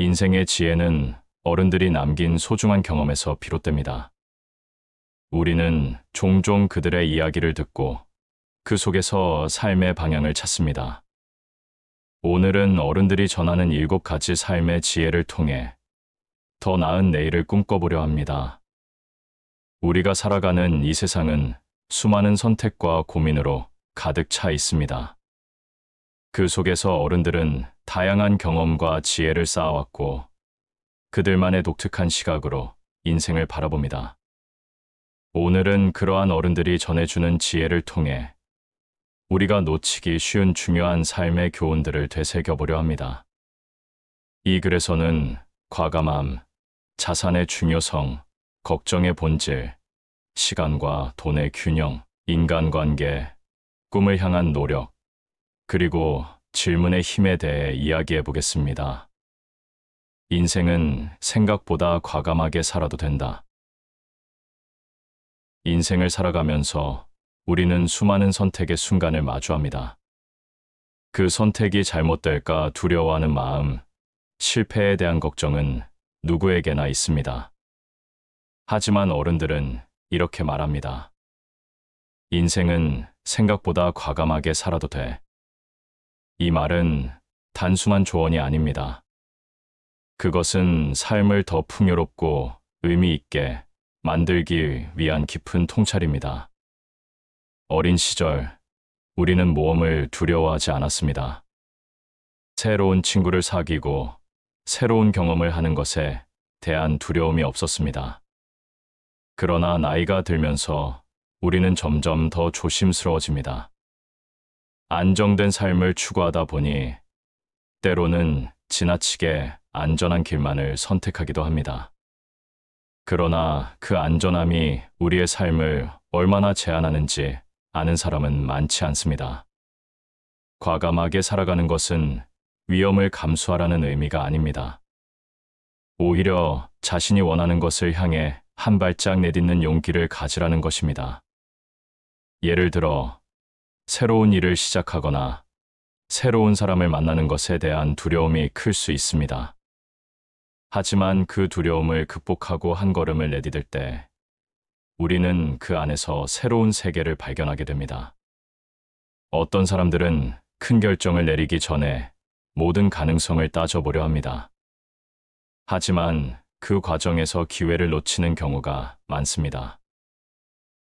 인생의 지혜는 어른들이 남긴 소중한 경험에서 비롯됩니다. 우리는 종종 그들의 이야기를 듣고 그 속에서 삶의 방향을 찾습니다. 오늘은 어른들이 전하는 7가지 삶의 지혜를 통해 더 나은 내일을 꿈꿔보려 합니다. 우리가 살아가는 이 세상은 수많은 선택과 고민으로 가득 차 있습니다. 그 속에서 어른들은 다양한 경험과 지혜를 쌓아왔고 그들만의 독특한 시각으로 인생을 바라봅니다. 오늘은 그러한 어른들이 전해주는 지혜를 통해 우리가 놓치기 쉬운 중요한 삶의 교훈들을 되새겨보려 합니다. 이 글에서는 과감함, 자산의 중요성, 걱정의 본질, 시간과 돈의 균형, 인간관계, 꿈을 향한 노력, 그리고 질문의 힘에 대해 이야기해 보겠습니다. 인생은 생각보다 과감하게 살아도 된다. 인생을 살아가면서 우리는 수많은 선택의 순간을 마주합니다. 그 선택이 잘못될까 두려워하는 마음, 실패에 대한 걱정은 누구에게나 있습니다. 하지만 어른들은 이렇게 말합니다. 인생은 생각보다 과감하게 살아도 돼. 이 말은 단순한 조언이 아닙니다. 그것은 삶을 더 풍요롭고 의미 있게 만들기 위한 깊은 통찰입니다. 어린 시절, 우리는 모험을 두려워하지 않았습니다. 새로운 친구를 사귀고 새로운 경험을 하는 것에 대한 두려움이 없었습니다. 그러나 나이가 들면서 우리는 점점 더 조심스러워집니다. 안정된 삶을 추구하다 보니 때로는 지나치게 안전한 길만을 선택하기도 합니다. 그러나 그 안전함이 우리의 삶을 얼마나 제한하는지 아는 사람은 많지 않습니다. 과감하게 살아가는 것은 위험을 감수하라는 의미가 아닙니다. 오히려 자신이 원하는 것을 향해 한 발짝 내딛는 용기를 가지라는 것입니다. 예를 들어, 새로운 일을 시작하거나 새로운 사람을 만나는 것에 대한 두려움이 클 수 있습니다. 하지만 그 두려움을 극복하고 한 걸음을 내디딜 때 우리는 그 안에서 새로운 세계를 발견하게 됩니다. 어떤 사람들은 큰 결정을 내리기 전에 모든 가능성을 따져보려 합니다. 하지만 그 과정에서 기회를 놓치는 경우가 많습니다.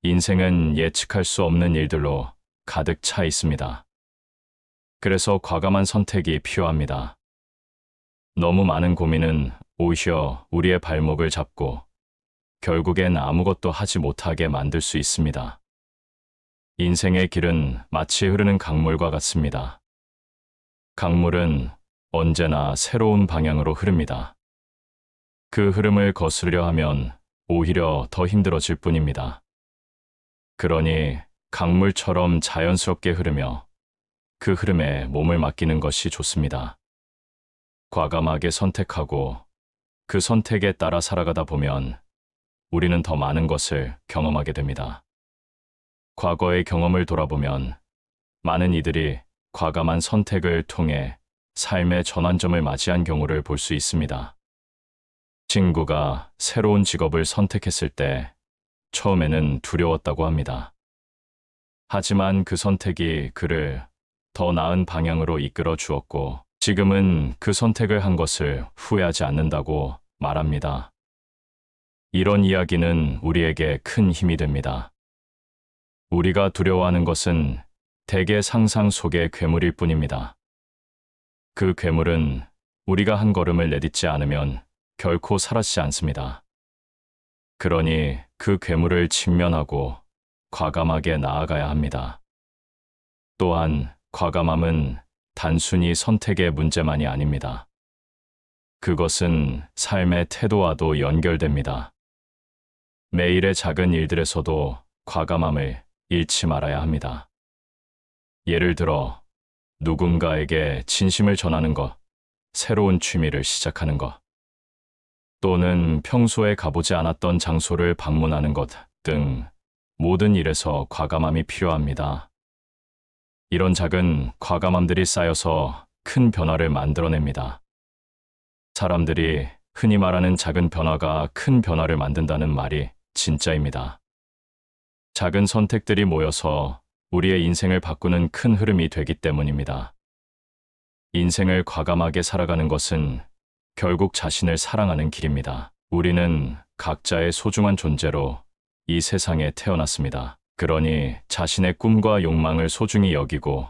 인생은 예측할 수 없는 일들로 가득 차 있습니다. 그래서 과감한 선택이 필요합니다. 너무 많은 고민은 오히려 우리의 발목을 잡고 결국엔 아무것도 하지 못하게 만들 수 있습니다. 인생의 길은 마치 흐르는 강물과 같습니다. 강물은 언제나 새로운 방향으로 흐릅니다. 그 흐름을 거스르려 하면 오히려 더 힘들어질 뿐입니다. 그러니 강물처럼 자연스럽게 흐르며 그 흐름에 몸을 맡기는 것이 좋습니다. 과감하게 선택하고 그 선택에 따라 살아가다 보면 우리는 더 많은 것을 경험하게 됩니다. 과거의 경험을 돌아보면 많은 이들이 과감한 선택을 통해 삶의 전환점을 맞이한 경우를 볼 수 있습니다. 친구가 새로운 직업을 선택했을 때 처음에는 두려웠다고 합니다. 하지만 그 선택이 그를 더 나은 방향으로 이끌어 주었고 지금은 그 선택을 한 것을 후회하지 않는다고 말합니다. 이런 이야기는 우리에게 큰 힘이 됩니다. 우리가 두려워하는 것은 대개 상상 속의 괴물일 뿐입니다. 그 괴물은 우리가 한 걸음을 내딛지 않으면 결코 사라지지 않습니다. 그러니 그 괴물을 직면하고 과감하게 나아가야 합니다. 또한 과감함은 단순히 선택의 문제만이 아닙니다. 그것은 삶의 태도와도 연결됩니다. 매일의 작은 일들에서도 과감함을 잃지 말아야 합니다. 예를 들어, 누군가에게 진심을 전하는 것, 새로운 취미를 시작하는 것, 또는 평소에 가보지 않았던 장소를 방문하는 것 등 모든 일에서 과감함이 필요합니다. 이런 작은 과감함들이 쌓여서 큰 변화를 만들어냅니다. 사람들이 흔히 말하는 작은 변화가 큰 변화를 만든다는 말이 진짜입니다. 작은 선택들이 모여서 우리의 인생을 바꾸는 큰 흐름이 되기 때문입니다. 인생을 과감하게 살아가는 것은 결국 자신을 사랑하는 길입니다. 우리는 각자의 소중한 존재로 이 세상에 태어났습니다. 그러니 자신의 꿈과 욕망을 소중히 여기고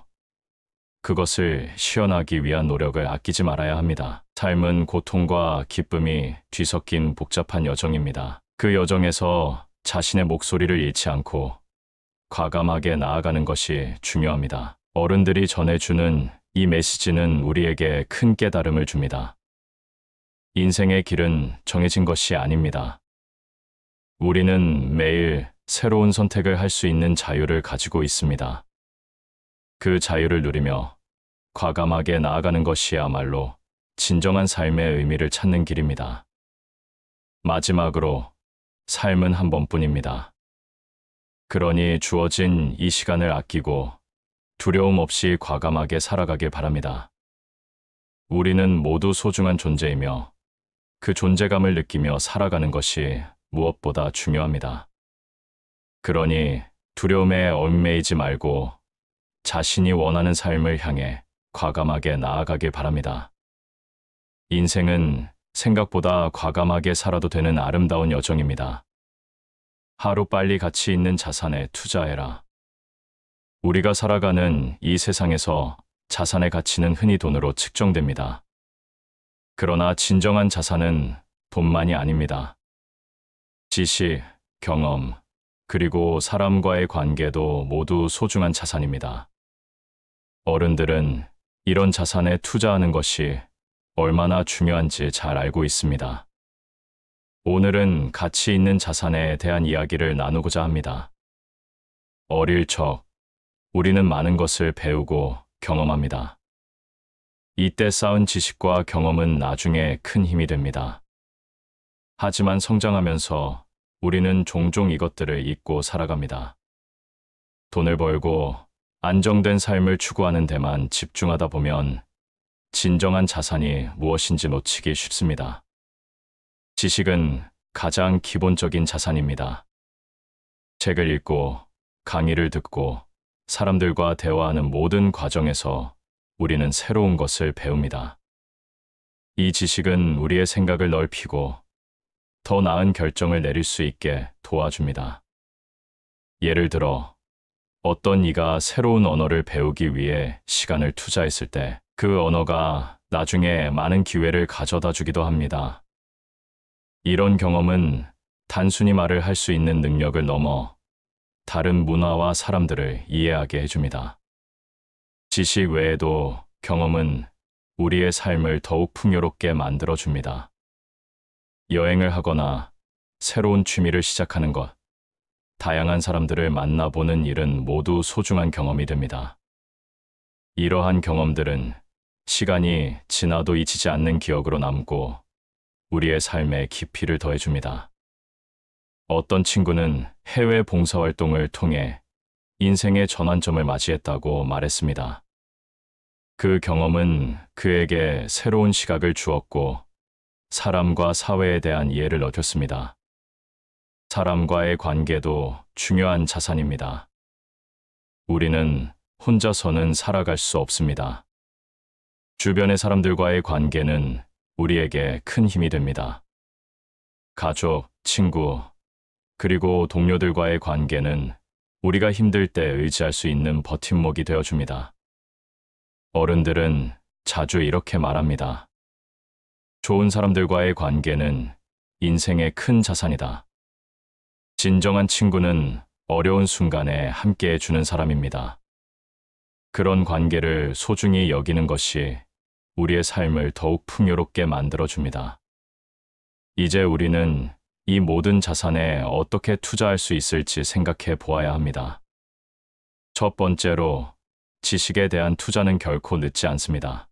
그것을 실현하기 위한 노력을 아끼지 말아야 합니다. 삶은 고통과 기쁨이 뒤섞인 복잡한 여정입니다. 그 여정에서 자신의 목소리를 잃지 않고 과감하게 나아가는 것이 중요합니다. 어른들이 전해주는 이 메시지는 우리에게 큰 깨달음을 줍니다. 인생의 길은 정해진 것이 아닙니다. 우리는 매일 새로운 선택을 할 수 있는 자유를 가지고 있습니다. 그 자유를 누리며 과감하게 나아가는 것이야말로 진정한 삶의 의미를 찾는 길입니다. 마지막으로, 삶은 한 번뿐입니다. 그러니 주어진 이 시간을 아끼고 두려움 없이 과감하게 살아가길 바랍니다. 우리는 모두 소중한 존재이며 그 존재감을 느끼며 살아가는 것이 무엇보다 중요합니다. 그러니 두려움에 얽매이지 말고 자신이 원하는 삶을 향해 과감하게 나아가길 바랍니다. 인생은 생각보다 과감하게 살아도 되는 아름다운 여정입니다. 하루빨리 가치 있는 자산에 투자해라. 우리가 살아가는 이 세상에서 자산의 가치는 흔히 돈으로 측정됩니다. 그러나 진정한 자산은 돈만이 아닙니다. 지식, 경험, 그리고 사람과의 관계도 모두 소중한 자산입니다. 어른들은 이런 자산에 투자하는 것이 얼마나 중요한지 잘 알고 있습니다. 오늘은 가치 있는 자산에 대한 이야기를 나누고자 합니다. 어릴 적, 우리는 많은 것을 배우고 경험합니다. 이때 쌓은 지식과 경험은 나중에 큰 힘이 됩니다. 하지만 성장하면서 우리는 종종 이것들을 잊고 살아갑니다. 돈을 벌고 안정된 삶을 추구하는 데만 집중하다 보면 진정한 자산이 무엇인지 놓치기 쉽습니다. 지식은 가장 기본적인 자산입니다. 책을 읽고 강의를 듣고 사람들과 대화하는 모든 과정에서 우리는 새로운 것을 배웁니다. 이 지식은 우리의 생각을 넓히고 더 나은 결정을 내릴 수 있게 도와줍니다. 예를 들어, 어떤 이가 새로운 언어를 배우기 위해 시간을 투자했을 때 그 언어가 나중에 많은 기회를 가져다 주기도 합니다. 이런 경험은 단순히 말을 할 수 있는 능력을 넘어 다른 문화와 사람들을 이해하게 해줍니다. 지식 외에도 경험은 우리의 삶을 더욱 풍요롭게 만들어줍니다. 여행을 하거나 새로운 취미를 시작하는 것, 다양한 사람들을 만나보는 일은 모두 소중한 경험이 됩니다. 이러한 경험들은 시간이 지나도 잊히지 않는 기억으로 남고 우리의 삶에 깊이를 더해줍니다. 어떤 친구는 해외 봉사활동을 통해 인생의 전환점을 맞이했다고 말했습니다. 그 경험은 그에게 새로운 시각을 주었고 사람과 사회에 대한 이해를 얻었습니다. 사람과의 관계도 중요한 자산입니다. 우리는 혼자서는 살아갈 수 없습니다. 주변의 사람들과의 관계는 우리에게 큰 힘이 됩니다. 가족, 친구, 그리고 동료들과의 관계는 우리가 힘들 때 의지할 수 있는 버팀목이 되어줍니다. 어른들은 자주 이렇게 말합니다. 좋은 사람들과의 관계는 인생의 큰 자산이다. 진정한 친구는 어려운 순간에 함께 해주는 사람입니다. 그런 관계를 소중히 여기는 것이 우리의 삶을 더욱 풍요롭게 만들어줍니다. 이제 우리는 이 모든 자산에 어떻게 투자할 수 있을지 생각해 보아야 합니다. 첫 번째로, 지식에 대한 투자는 결코 늦지 않습니다.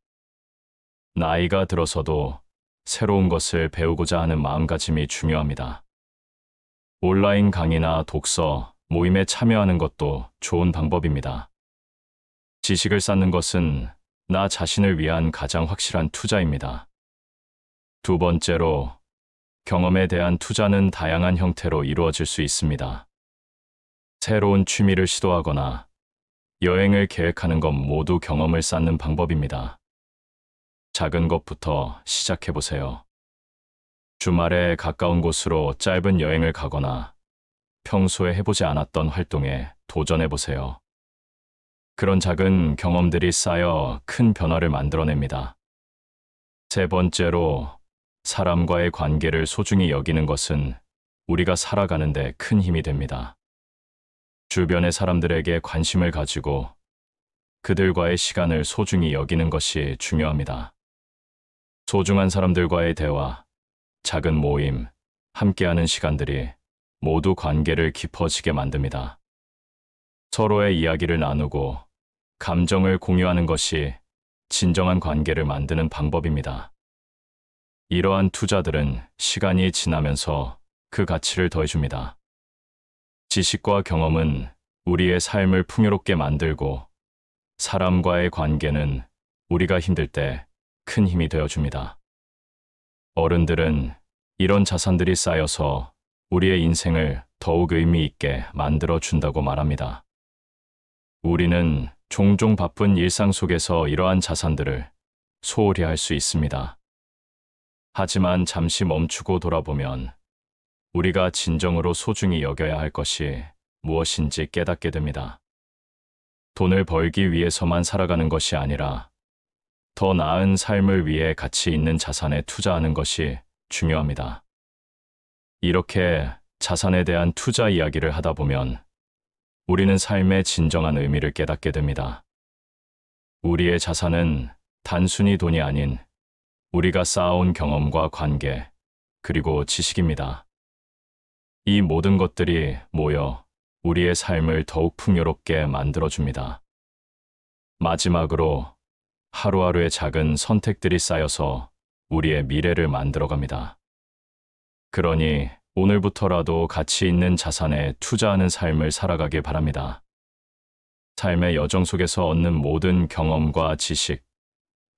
나이가 들어서도 새로운 것을 배우고자 하는 마음가짐이 중요합니다. 온라인 강의나 독서, 모임에 참여하는 것도 좋은 방법입니다. 지식을 쌓는 것은 나 자신을 위한 가장 확실한 투자입니다. 두 번째로, 경험에 대한 투자는 다양한 형태로 이루어질 수 있습니다. 새로운 취미를 시도하거나 여행을 계획하는 것 모두 경험을 쌓는 방법입니다. 작은 것부터 시작해 보세요. 주말에 가까운 곳으로 짧은 여행을 가거나 평소에 해보지 않았던 활동에 도전해 보세요. 그런 작은 경험들이 쌓여 큰 변화를 만들어냅니다. 세 번째로, 사람과의 관계를 소중히 여기는 것은 우리가 살아가는데 큰 힘이 됩니다. 주변의 사람들에게 관심을 가지고 그들과의 시간을 소중히 여기는 것이 중요합니다. 소중한 사람들과의 대화, 작은 모임, 함께하는 시간들이 모두 관계를 깊어지게 만듭니다. 서로의 이야기를 나누고 감정을 공유하는 것이 진정한 관계를 만드는 방법입니다. 이러한 투자들은 시간이 지나면서 그 가치를 더해줍니다. 지식과 경험은 우리의 삶을 풍요롭게 만들고, 사람과의 관계는 우리가 힘들 때 큰 힘이 되어줍니다. 어른들은 이런 자산들이 쌓여서 우리의 인생을 더욱 의미 있게 만들어준다고 말합니다. 우리는 종종 바쁜 일상 속에서 이러한 자산들을 소홀히 할 수 있습니다. 하지만 잠시 멈추고 돌아보면 우리가 진정으로 소중히 여겨야 할 것이 무엇인지 깨닫게 됩니다. 돈을 벌기 위해서만 살아가는 것이 아니라 더 나은 삶을 위해 가치 있는 자산에 투자하는 것이 중요합니다. 이렇게 자산에 대한 투자 이야기를 하다 보면 우리는 삶의 진정한 의미를 깨닫게 됩니다. 우리의 자산은 단순히 돈이 아닌 우리가 쌓아온 경험과 관계, 그리고 지식입니다. 이 모든 것들이 모여 우리의 삶을 더욱 풍요롭게 만들어줍니다. 마지막으로, 하루하루의 작은 선택들이 쌓여서 우리의 미래를 만들어갑니다. 그러니 오늘부터라도 가치 있는 자산에 투자하는 삶을 살아가길 바랍니다. 삶의 여정 속에서 얻는 모든 경험과 지식,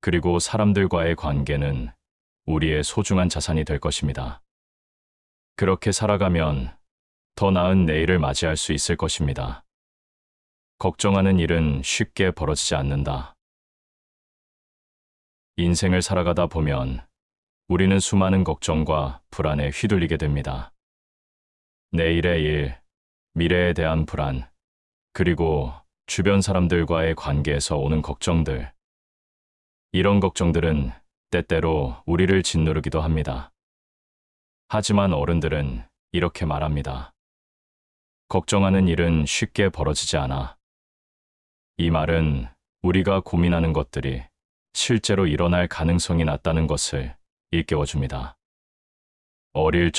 그리고 사람들과의 관계는 우리의 소중한 자산이 될 것입니다. 그렇게 살아가면 더 나은 내일을 맞이할 수 있을 것입니다. 걱정하는 일은 쉽게 벌어지지 않는다. 인생을 살아가다 보면 우리는 수많은 걱정과 불안에 휘둘리게 됩니다. 내일의 일, 미래에 대한 불안, 그리고 주변 사람들과의 관계에서 오는 걱정들. 이런 걱정들은 때때로 우리를 짓누르기도 합니다. 하지만 어른들은 이렇게 말합니다. 걱정하는 일은 쉽게 벌어지지 않아. 이 말은 우리가 고민하는 것들이 실제로 일어날 가능성이 낮다는 것을 일깨워줍니다. 어릴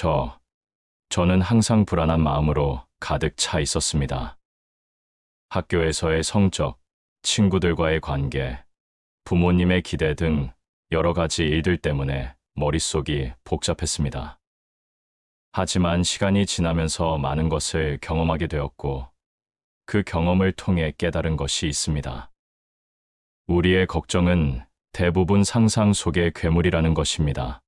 저는 항상 불안한 마음으로 가득 차 있었습니다. 학교에서의 성적, 친구들과의 관계, 부모님의 기대 등 여러 가지 일들 때문에 머릿속이 복잡했습니다. 하지만 시간이 지나면서 많은 것을 경험하게 되었고, 그 경험을 통해 깨달은 것이 있습니다. 우리의 걱정은 대부분 상상 속의 괴물이라는 것입니다.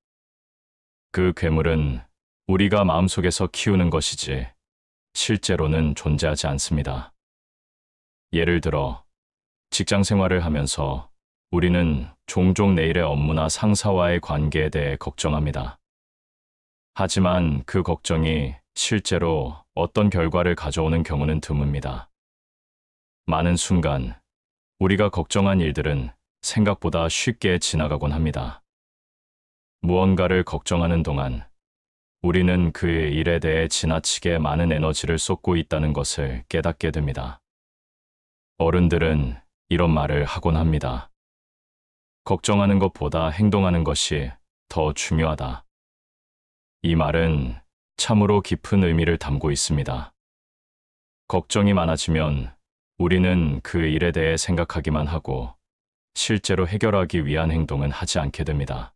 그 괴물은 우리가 마음속에서 키우는 것이지 실제로는 존재하지 않습니다. 예를 들어, 직장 생활을 하면서 우리는 종종 내일의 업무나 상사와의 관계에 대해 걱정합니다. 하지만 그 걱정이 실제로 어떤 결과를 가져오는 경우는 드뭅니다. 많은 순간, 우리가 걱정한 일들은 생각보다 쉽게 지나가곤 합니다. 무언가를 걱정하는 동안 우리는 그 일에 대해 지나치게 많은 에너지를 쏟고 있다는 것을 깨닫게 됩니다. 어른들은 이런 말을 하곤 합니다. 걱정하는 것보다 행동하는 것이 더 중요하다. 이 말은 참으로 깊은 의미를 담고 있습니다. 걱정이 많아지면 우리는 그 일에 대해 생각하기만 하고 실제로 해결하기 위한 행동은 하지 않게 됩니다.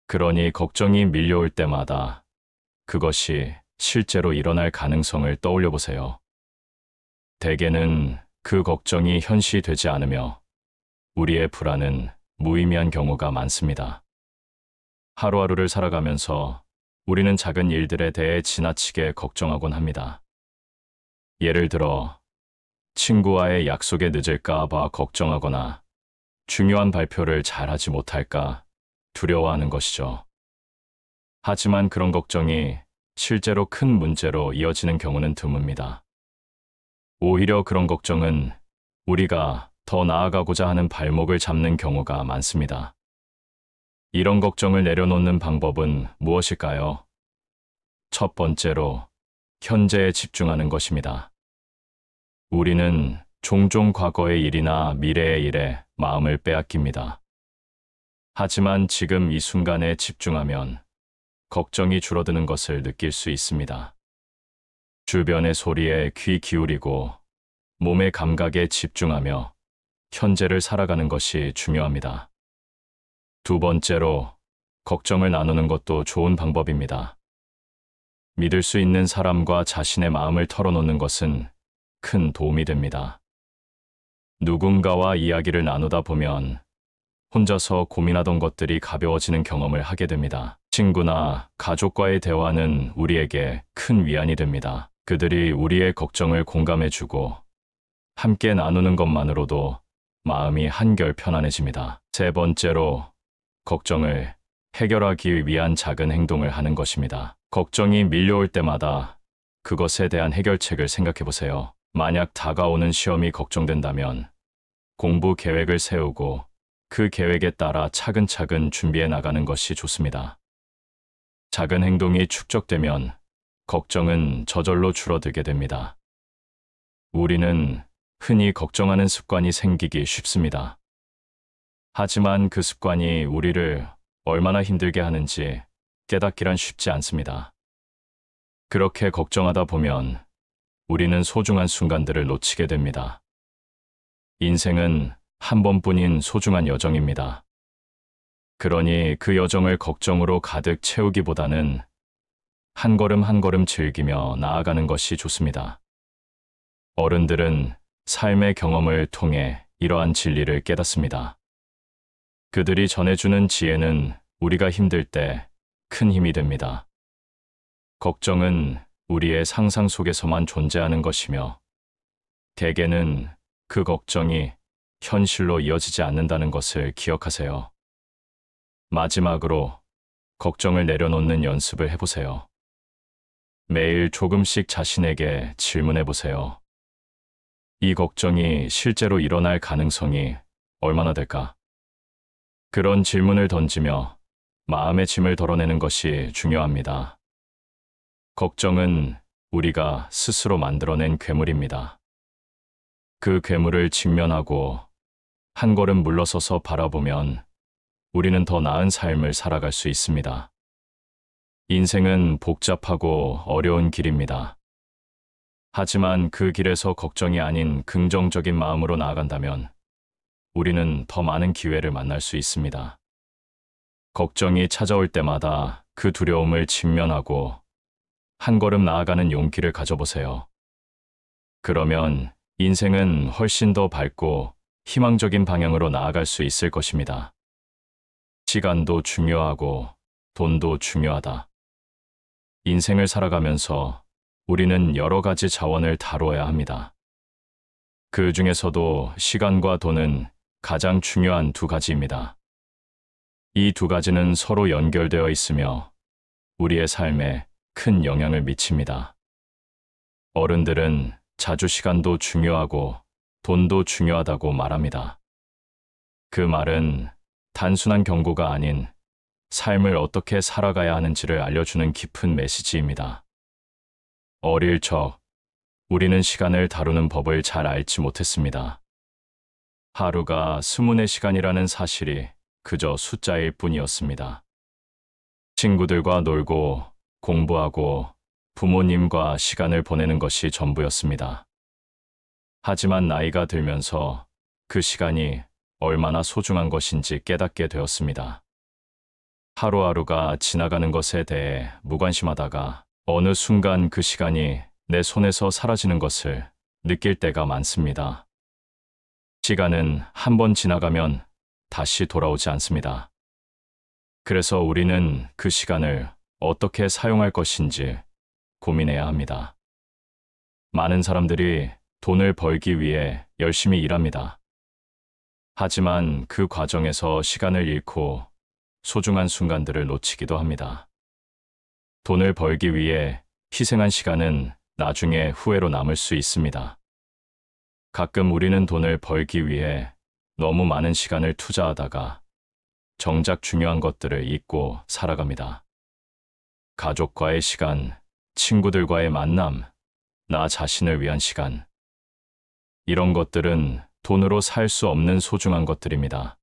그러니 걱정이 밀려올 때마다 그것이 실제로 일어날 가능성을 떠올려 보세요. 대개는 그 걱정이 현실되지 않으며 우리의 불안은 무의미한 경우가 많습니다. 하루하루를 살아가면서 우리는 작은 일들에 대해 지나치게 걱정하곤 합니다. 예를 들어, 친구와의 약속에 늦을까 봐 걱정하거나 중요한 발표를 잘하지 못할까 두려워하는 것이죠. 하지만 그런 걱정이 실제로 큰 문제로 이어지는 경우는 드뭅니다. 오히려 그런 걱정은 우리가 더 나아가고자 하는 발목을 잡는 경우가 많습니다. 이런 걱정을 내려놓는 방법은 무엇일까요? 첫 번째로, 현재에 집중하는 것입니다. 우리는 종종 과거의 일이나 미래의 일에 마음을 빼앗깁니다. 하지만 지금 이 순간에 집중하면 걱정이 줄어드는 것을 느낄 수 있습니다. 주변의 소리에 귀 기울이고 몸의 감각에 집중하며 현재를 살아가는 것이 중요합니다. 두 번째로, 걱정을 나누는 것도 좋은 방법입니다. 믿을 수 있는 사람과 자신의 마음을 털어놓는 것은 큰 도움이 됩니다. 누군가와 이야기를 나누다 보면 혼자서 고민하던 것들이 가벼워지는 경험을 하게 됩니다. 친구나 가족과의 대화는 우리에게 큰 위안이 됩니다. 그들이 우리의 걱정을 공감해주고 함께 나누는 것만으로도 마음이 한결 편안해집니다. 세 번째로, 걱정을 해결하기 위한 작은 행동을 하는 것입니다. 걱정이 밀려올 때마다 그것에 대한 해결책을 생각해 보세요. 만약 다가오는 시험이 걱정된다면 공부 계획을 세우고 그 계획에 따라 차근차근 준비해 나가는 것이 좋습니다. 작은 행동이 축적되면 걱정은 저절로 줄어들게 됩니다. 우리는 흔히 걱정하는 습관이 생기기 쉽습니다. 하지만 그 습관이 우리를 얼마나 힘들게 하는지 깨닫기란 쉽지 않습니다. 그렇게 걱정하다 보면 우리는 소중한 순간들을 놓치게 됩니다. 인생은 한 번뿐인 소중한 여정입니다. 그러니 그 여정을 걱정으로 가득 채우기보다는 한 걸음 한 걸음 즐기며 나아가는 것이 좋습니다. 어른들은 삶의 경험을 통해 이러한 진리를 깨닫습니다. 그들이 전해주는 지혜는 우리가 힘들 때 큰 힘이 됩니다. 걱정은 우리의 상상 속에서만 존재하는 것이며 대개는 그 걱정이 현실로 이어지지 않는다는 것을 기억하세요. 마지막으로 걱정을 내려놓는 연습을 해보세요. 매일 조금씩 자신에게 질문해 보세요. 이 걱정이 실제로 일어날 가능성이 얼마나 될까? 그런 질문을 던지며 마음의 짐을 덜어내는 것이 중요합니다. 걱정은 우리가 스스로 만들어낸 괴물입니다. 그 괴물을 직면하고 한 걸음 물러서서 바라보면 우리는 더 나은 삶을 살아갈 수 있습니다. 인생은 복잡하고 어려운 길입니다. 하지만 그 길에서 걱정이 아닌 긍정적인 마음으로 나아간다면 우리는 더 많은 기회를 만날 수 있습니다. 걱정이 찾아올 때마다 그 두려움을 직면하고 한 걸음 나아가는 용기를 가져보세요. 그러면 인생은 훨씬 더 밝고 희망적인 방향으로 나아갈 수 있을 것입니다. 시간도 중요하고 돈도 중요하다. 인생을 살아가면서 우리는 여러 가지 자원을 다루어야 합니다. 그 중에서도 시간과 돈은 가장 중요한 두 가지입니다. 이 두 가지는 서로 연결되어 있으며 우리의 삶에 큰 영향을 미칩니다. 어른들은 자주 시간도 중요하고 돈도 중요하다고 말합니다. 그 말은 단순한 경고가 아닌 삶을 어떻게 살아가야 하는지를 알려주는 깊은 메시지입니다. 어릴 적 우리는 시간을 다루는 법을 잘 알지 못했습니다. 하루가 24시간이라는 사실이 그저 숫자일 뿐이었습니다. 친구들과 놀고 공부하고 부모님과 시간을 보내는 것이 전부였습니다. 하지만 나이가 들면서 그 시간이 얼마나 소중한 것인지 깨닫게 되었습니다. 하루하루가 지나가는 것에 대해 무관심하다가 어느 순간 그 시간이 내 손에서 사라지는 것을 느낄 때가 많습니다. 시간은 한 번 지나가면 다시 돌아오지 않습니다. 그래서 우리는 그 시간을 어떻게 사용할 것인지 고민해야 합니다. 많은 사람들이 돈을 벌기 위해 열심히 일합니다. 하지만 그 과정에서 시간을 잃고 소중한 순간들을 놓치기도 합니다. 돈을 벌기 위해 희생한 시간은 나중에 후회로 남을 수 있습니다. 가끔 우리는 돈을 벌기 위해 너무 많은 시간을 투자하다가 정작 중요한 것들을 잊고 살아갑니다. 가족과의 시간, 친구들과의 만남, 나 자신을 위한 시간. 이런 것들은 돈으로 살 수 없는 소중한 것들입니다.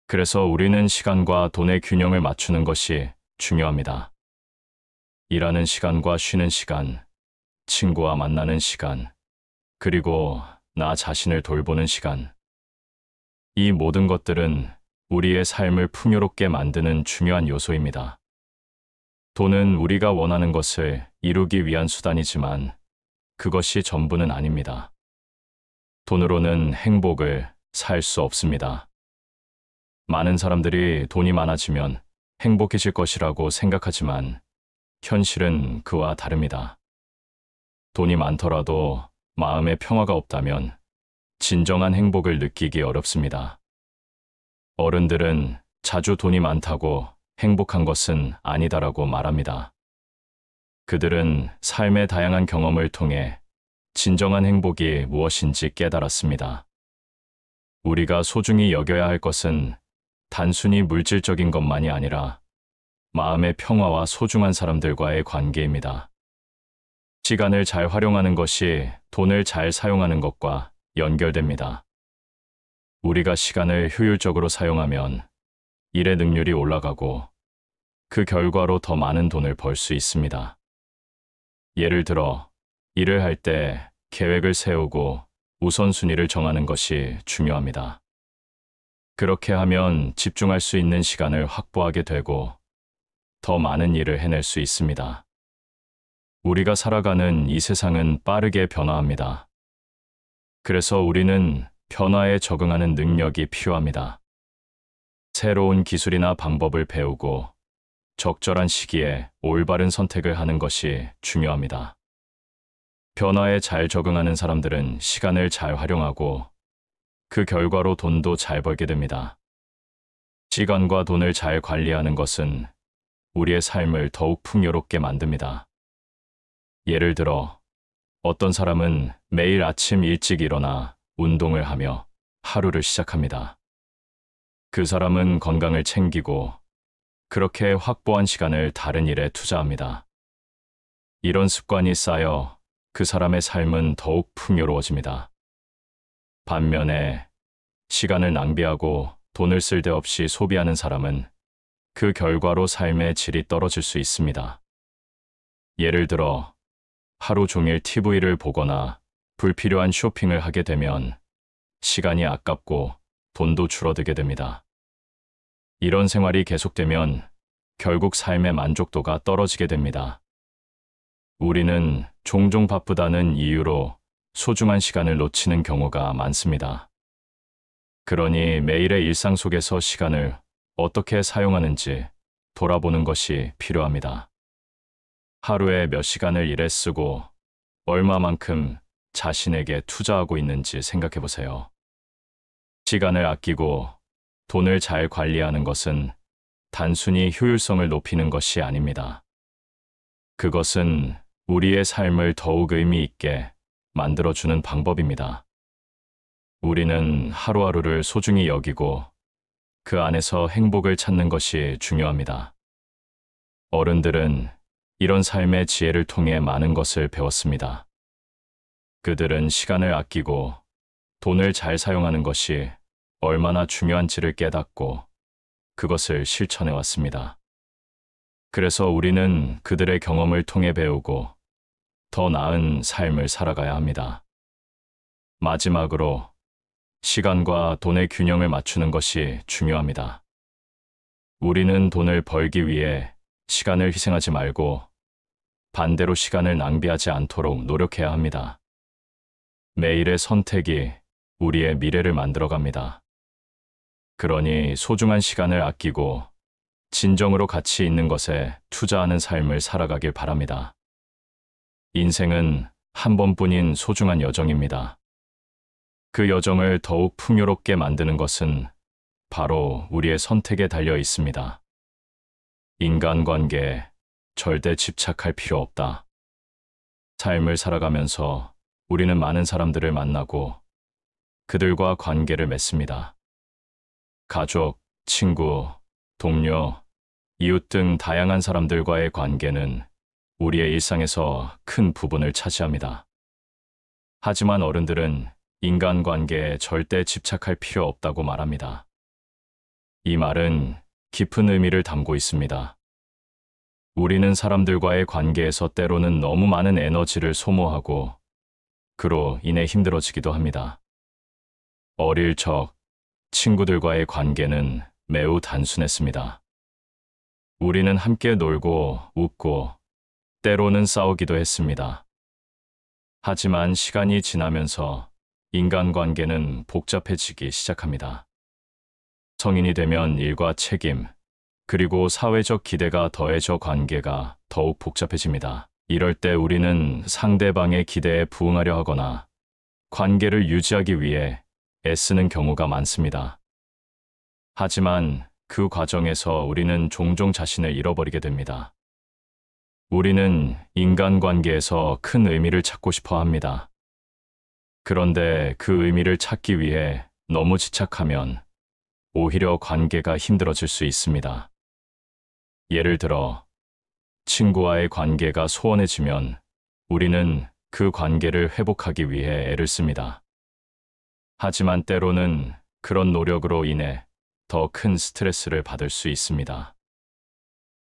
그래서 우리는 시간과 돈의 균형을 맞추는 것이 중요합니다. 일하는 시간과 쉬는 시간, 친구와 만나는 시간, 그리고 나 자신을 돌보는 시간. 이 모든 것들은 우리의 삶을 풍요롭게 만드는 중요한 요소입니다. 돈은 우리가 원하는 것을 이루기 위한 수단이지만 그것이 전부는 아닙니다. 돈으로는 행복을 살 수 없습니다. 많은 사람들이 돈이 많아지면 행복해질 것이라고 생각하지만 현실은 그와 다릅니다. 돈이 많더라도 마음의 평화가 없다면 진정한 행복을 느끼기 어렵습니다. 어른들은 자주 돈이 많다고 행복한 것은 아니다라고 말합니다. 그들은 삶의 다양한 경험을 통해 진정한 행복이 무엇인지 깨달았습니다. 우리가 소중히 여겨야 할 것은 단순히 물질적인 것만이 아니라 마음의 평화와 소중한 사람들과의 관계입니다. 시간을 잘 활용하는 것이 돈을 잘 사용하는 것과 연결됩니다. 우리가 시간을 효율적으로 사용하면 일의 능률이 올라가고 그 결과로 더 많은 돈을 벌 수 있습니다. 예를 들어, 일을 할 때 계획을 세우고 우선순위를 정하는 것이 중요합니다. 그렇게 하면 집중할 수 있는 시간을 확보하게 되고 더 많은 일을 해낼 수 있습니다. 우리가 살아가는 이 세상은 빠르게 변화합니다. 그래서 우리는 변화에 적응하는 능력이 필요합니다. 새로운 기술이나 방법을 배우고 적절한 시기에 올바른 선택을 하는 것이 중요합니다. 변화에 잘 적응하는 사람들은 시간을 잘 활용하고 그 결과로 돈도 잘 벌게 됩니다. 시간과 돈을 잘 관리하는 것은 우리의 삶을 더욱 풍요롭게 만듭니다. 예를 들어, 어떤 사람은 매일 아침 일찍 일어나 운동을 하며 하루를 시작합니다. 그 사람은 건강을 챙기고 그렇게 확보한 시간을 다른 일에 투자합니다. 이런 습관이 쌓여 그 사람의 삶은 더욱 풍요로워집니다. 반면에 시간을 낭비하고 돈을 쓸데없이 소비하는 사람은 그 결과로 삶의 질이 떨어질 수 있습니다. 예를 들어, 하루 종일 TV를 보거나 불필요한 쇼핑을 하게 되면 시간이 아깝고 돈도 줄어들게 됩니다. 이런 생활이 계속되면 결국 삶의 만족도가 떨어지게 됩니다. 우리는 종종 바쁘다는 이유로 소중한 시간을 놓치는 경우가 많습니다. 그러니 매일의 일상 속에서 시간을 어떻게 사용하는지 돌아보는 것이 필요합니다. 하루에 몇 시간을 일에 쓰고 얼마만큼 자신에게 투자하고 있는지 생각해 보세요. 시간을 아끼고 돈을 잘 관리하는 것은 단순히 효율성을 높이는 것이 아닙니다. 그것은 우리의 삶을 더욱 의미 있게 만들어주는 방법입니다. 우리는 하루하루를 소중히 여기고 그 안에서 행복을 찾는 것이 중요합니다. 어른들은 이런 삶의 지혜를 통해 많은 것을 배웠습니다. 그들은 시간을 아끼고 돈을 잘 사용하는 것이 얼마나 중요한지를 깨닫고 그것을 실천해 왔습니다. 그래서 우리는 그들의 경험을 통해 배우고 더 나은 삶을 살아가야 합니다. 마지막으로 시간과 돈의 균형을 맞추는 것이 중요합니다. 우리는 돈을 벌기 위해 시간을 희생하지 말고 반대로 시간을 낭비하지 않도록 노력해야 합니다. 매일의 선택이 우리의 미래를 만들어갑니다. 그러니 소중한 시간을 아끼고 진정으로 가치 있는 것에 투자하는 삶을 살아가길 바랍니다. 인생은 한 번뿐인 소중한 여정입니다. 그 여정을 더욱 풍요롭게 만드는 것은 바로 우리의 선택에 달려 있습니다. 인간관계에 절대 집착할 필요 없다. 삶을 살아가면서 우리는 많은 사람들을 만나고 그들과 관계를 맺습니다. 가족, 친구, 동료, 이웃 등 다양한 사람들과의 관계는 우리의 일상에서 큰 부분을 차지합니다. 하지만 어른들은 인간관계에 절대 집착할 필요 없다고 말합니다. 이 말은 깊은 의미를 담고 있습니다. 우리는 사람들과의 관계에서 때로는 너무 많은 에너지를 소모하고 그로 인해 힘들어지기도 합니다. 어릴 적 친구들과의 관계는 매우 단순했습니다. 우리는 함께 놀고 웃고 때로는 싸우기도 했습니다. 하지만 시간이 지나면서 인간관계는 복잡해지기 시작합니다. 성인이 되면 일과 책임, 그리고 사회적 기대가 더해져 관계가 더욱 복잡해집니다. 이럴 때 우리는 상대방의 기대에 부응하려 하거나 관계를 유지하기 위해 애쓰는 경우가 많습니다. 하지만 그 과정에서 우리는 종종 자신을 잃어버리게 됩니다. 우리는 인간관계에서 큰 의미를 찾고 싶어 합니다. 그런데 그 의미를 찾기 위해 너무 집착하면 오히려 관계가 힘들어질 수 있습니다. 예를 들어, 친구와의 관계가 소원해지면 우리는 그 관계를 회복하기 위해 애를 씁니다. 하지만 때로는 그런 노력으로 인해 더 큰 스트레스를 받을 수 있습니다.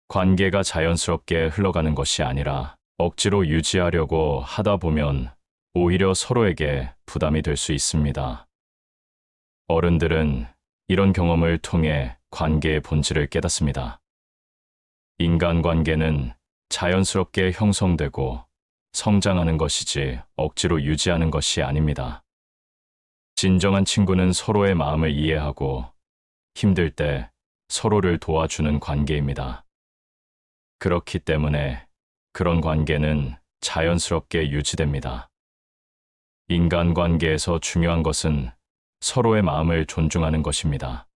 관계가 자연스럽게 흘러가는 것이 아니라 억지로 유지하려고 하다 보면 오히려 서로에게 부담이 될 수 있습니다. 어른들은 이런 경험을 통해 관계의 본질을 깨닫습니다. 인간관계는 자연스럽게 형성되고 성장하는 것이지 억지로 유지하는 것이 아닙니다. 진정한 친구는 서로의 마음을 이해하고 힘들 때 서로를 도와주는 관계입니다. 그렇기 때문에 그런 관계는 자연스럽게 유지됩니다. 인간관계에서 중요한 것은 서로의 마음을 존중하는 것입니다.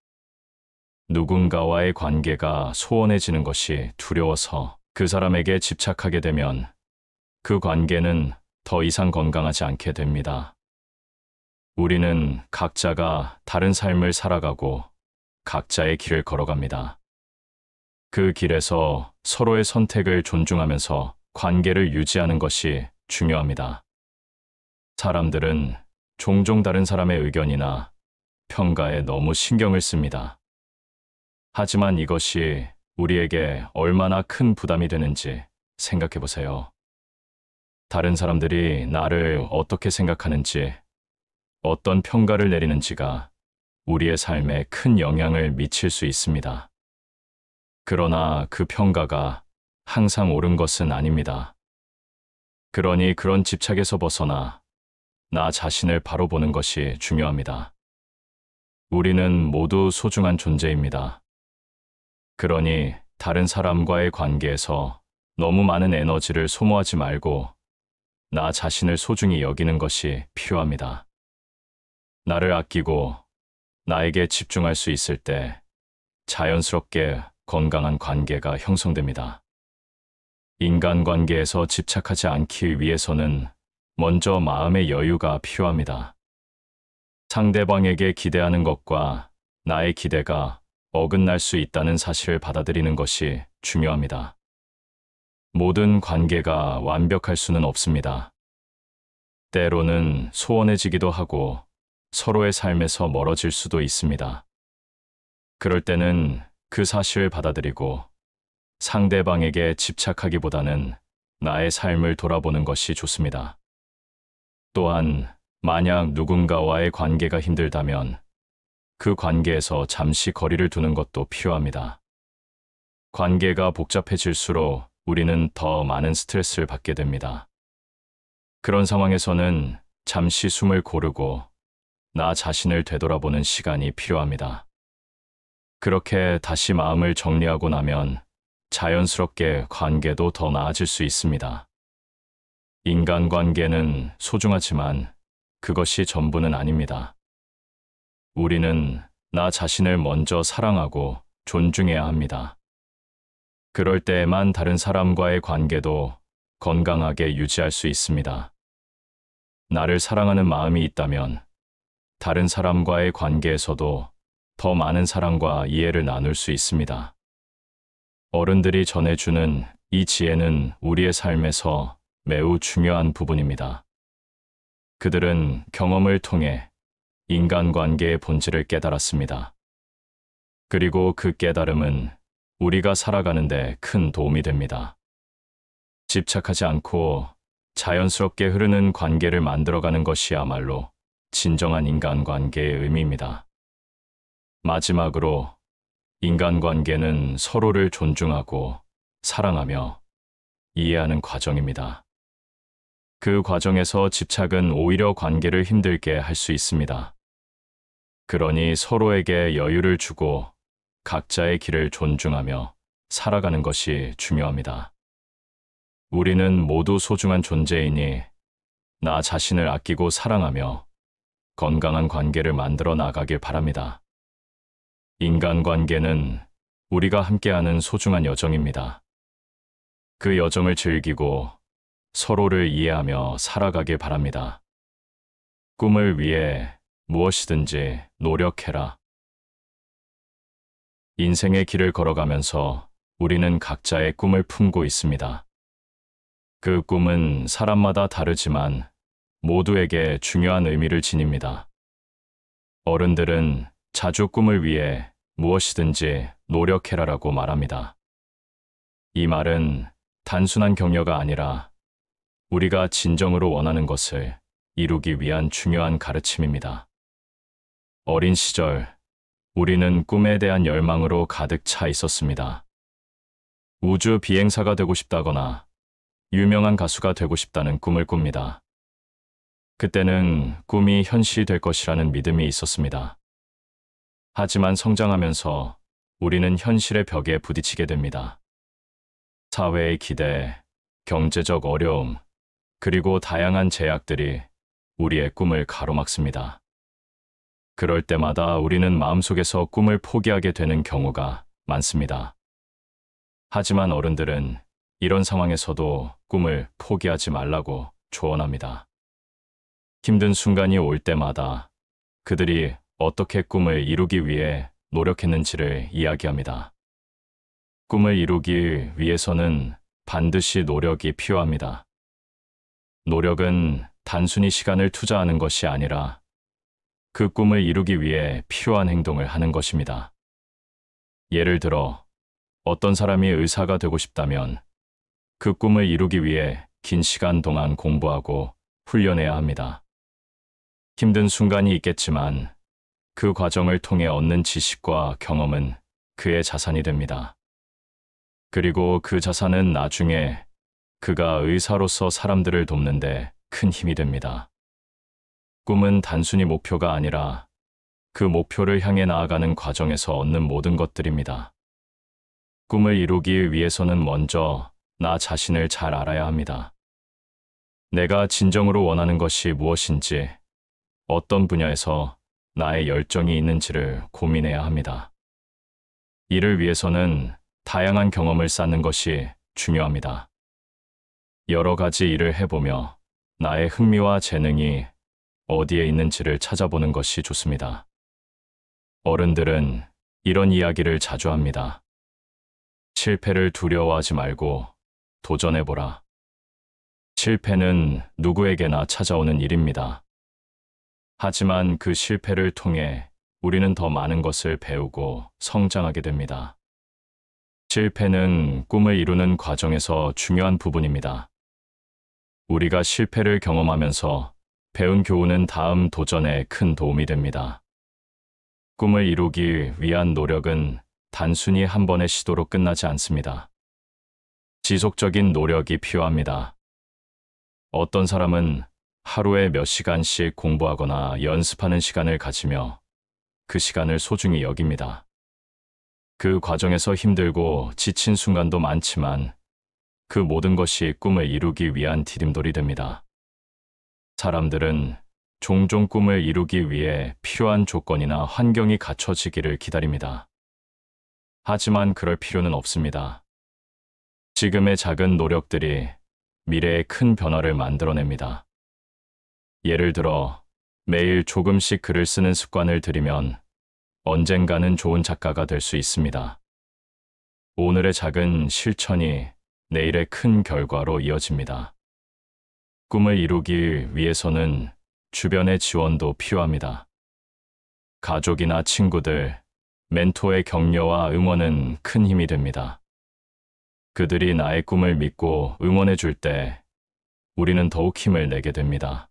누군가와의 관계가 소원해지는 것이 두려워서 그 사람에게 집착하게 되면 그 관계는 더 이상 건강하지 않게 됩니다. 우리는 각자가 다른 삶을 살아가고 각자의 길을 걸어갑니다. 그 길에서 서로의 선택을 존중하면서 관계를 유지하는 것이 중요합니다. 사람들은 종종 다른 사람의 의견이나 평가에 너무 신경을 씁니다. 하지만 이것이 우리에게 얼마나 큰 부담이 되는지 생각해 보세요. 다른 사람들이 나를 어떻게 생각하는지, 어떤 평가를 내리는지가 우리의 삶에 큰 영향을 미칠 수 있습니다. 그러나 그 평가가 항상 옳은 것은 아닙니다. 그러니 그런 집착에서 벗어나 나 자신을 바로 보는 것이 중요합니다. 우리는 모두 소중한 존재입니다. 그러니 다른 사람과의 관계에서 너무 많은 에너지를 소모하지 말고 나 자신을 소중히 여기는 것이 필요합니다. 나를 아끼고 나에게 집중할 수 있을 때 자연스럽게 건강한 관계가 형성됩니다. 인간관계에서 집착하지 않기 위해서는 먼저 마음의 여유가 필요합니다. 상대방에게 기대하는 것과 나의 기대가 어긋날 수 있다는 사실을 받아들이는 것이 중요합니다. 모든 관계가 완벽할 수는 없습니다. 때로는 소원해지기도 하고 서로의 삶에서 멀어질 수도 있습니다. 그럴 때는 그 사실을 받아들이고 상대방에게 집착하기보다는 나의 삶을 돌아보는 것이 좋습니다. 또한 만약 누군가와의 관계가 힘들다면 그 관계에서 잠시 거리를 두는 것도 필요합니다. 관계가 복잡해질수록 우리는 더 많은 스트레스를 받게 됩니다. 그런 상황에서는 잠시 숨을 고르고 나 자신을 되돌아보는 시간이 필요합니다. 그렇게 다시 마음을 정리하고 나면 자연스럽게 관계도 더 나아질 수 있습니다. 인간관계는 소중하지만 그것이 전부는 아닙니다. 우리는 나 자신을 먼저 사랑하고 존중해야 합니다. 그럴 때에만 다른 사람과의 관계도 건강하게 유지할 수 있습니다. 나를 사랑하는 마음이 있다면 다른 사람과의 관계에서도 더 많은 사랑과 이해를 나눌 수 있습니다. 어른들이 전해주는 이 지혜는 우리의 삶에서 매우 중요한 부분입니다. 그들은 경험을 통해 인간관계의 본질을 깨달았습니다. 그리고 그 깨달음은 우리가 살아가는데 큰 도움이 됩니다. 집착하지 않고 자연스럽게 흐르는 관계를 만들어가는 것이야말로 진정한 인간관계의 의미입니다. 마지막으로 인간관계는 서로를 존중하고 사랑하며 이해하는 과정입니다. 그 과정에서 집착은 오히려 관계를 힘들게 할 수 있습니다. 그러니 서로에게 여유를 주고 각자의 길을 존중하며 살아가는 것이 중요합니다. 우리는 모두 소중한 존재이니 나 자신을 아끼고 사랑하며 건강한 관계를 만들어 나가길 바랍니다. 인간관계는 우리가 함께하는 소중한 여정입니다. 그 여정을 즐기고 서로를 이해하며 살아가길 바랍니다. 꿈을 위해 무엇이든지 노력해라. 인생의 길을 걸어가면서 우리는 각자의 꿈을 품고 있습니다. 그 꿈은 사람마다 다르지만 모두에게 중요한 의미를 지닙니다. 어른들은 자주 꿈을 위해 무엇이든지 노력해라라고 말합니다. 이 말은 단순한 격려가 아니라 우리가 진정으로 원하는 것을 이루기 위한 중요한 가르침입니다. 어린 시절, 우리는 꿈에 대한 열망으로 가득 차 있었습니다. 우주 비행사가 되고 싶다거나 유명한 가수가 되고 싶다는 꿈을 꿉니다. 그때는 꿈이 현실이 될 것이라는 믿음이 있었습니다. 하지만 성장하면서 우리는 현실의 벽에 부딪히게 됩니다. 사회의 기대, 경제적 어려움, 그리고 다양한 제약들이 우리의 꿈을 가로막습니다. 그럴 때마다 우리는 마음속에서 꿈을 포기하게 되는 경우가 많습니다. 하지만 어른들은 이런 상황에서도 꿈을 포기하지 말라고 조언합니다. 힘든 순간이 올 때마다 그들이 어떻게 꿈을 이루기 위해 노력했는지를 이야기합니다. 꿈을 이루기 위해서는 반드시 노력이 필요합니다. 노력은 단순히 시간을 투자하는 것이 아니라 그 꿈을 이루기 위해 필요한 행동을 하는 것입니다. 예를 들어, 어떤 사람이 의사가 되고 싶다면 그 꿈을 이루기 위해 긴 시간 동안 공부하고 훈련해야 합니다. 힘든 순간이 있겠지만 그 과정을 통해 얻는 지식과 경험은 그의 자산이 됩니다. 그리고 그 자산은 나중에 그가 의사로서 사람들을 돕는데 큰 힘이 됩니다. 꿈은 단순히 목표가 아니라 그 목표를 향해 나아가는 과정에서 얻는 모든 것들입니다. 꿈을 이루기 위해서는 먼저 나 자신을 잘 알아야 합니다. 내가 진정으로 원하는 것이 무엇인지, 어떤 분야에서 나의 열정이 있는지를 고민해야 합니다. 이를 위해서는 다양한 경험을 쌓는 것이 중요합니다. 여러 가지 일을 해보며 나의 흥미와 재능이 어디에 있는지를 찾아보는 것이 좋습니다. 어른들은 이런 이야기를 자주 합니다. 실패를 두려워하지 말고 도전해보라. 실패는 누구에게나 찾아오는 일입니다. 하지만 그 실패를 통해 우리는 더 많은 것을 배우고 성장하게 됩니다. 실패는 꿈을 이루는 과정에서 중요한 부분입니다. 우리가 실패를 경험하면서 배운 교훈은 다음 도전에 큰 도움이 됩니다. 꿈을 이루기 위한 노력은 단순히 한 번의 시도로 끝나지 않습니다. 지속적인 노력이 필요합니다. 어떤 사람은 하루에 몇 시간씩 공부하거나 연습하는 시간을 가지며 그 시간을 소중히 여깁니다. 그 과정에서 힘들고 지친 순간도 많지만 그 모든 것이 꿈을 이루기 위한 디딤돌이 됩니다. 사람들은 종종 꿈을 이루기 위해 필요한 조건이나 환경이 갖춰지기를 기다립니다. 하지만 그럴 필요는 없습니다. 지금의 작은 노력들이 미래의 큰 변화를 만들어냅니다. 예를 들어 매일 조금씩 글을 쓰는 습관을 들이면 언젠가는 좋은 작가가 될 수 있습니다. 오늘의 작은 실천이 내일의 큰 결과로 이어집니다. 꿈을 이루기 위해서는 주변의 지원도 필요합니다. 가족이나 친구들, 멘토의 격려와 응원은 큰 힘이 됩니다. 그들이 나의 꿈을 믿고 응원해 줄 때 우리는 더욱 힘을 내게 됩니다.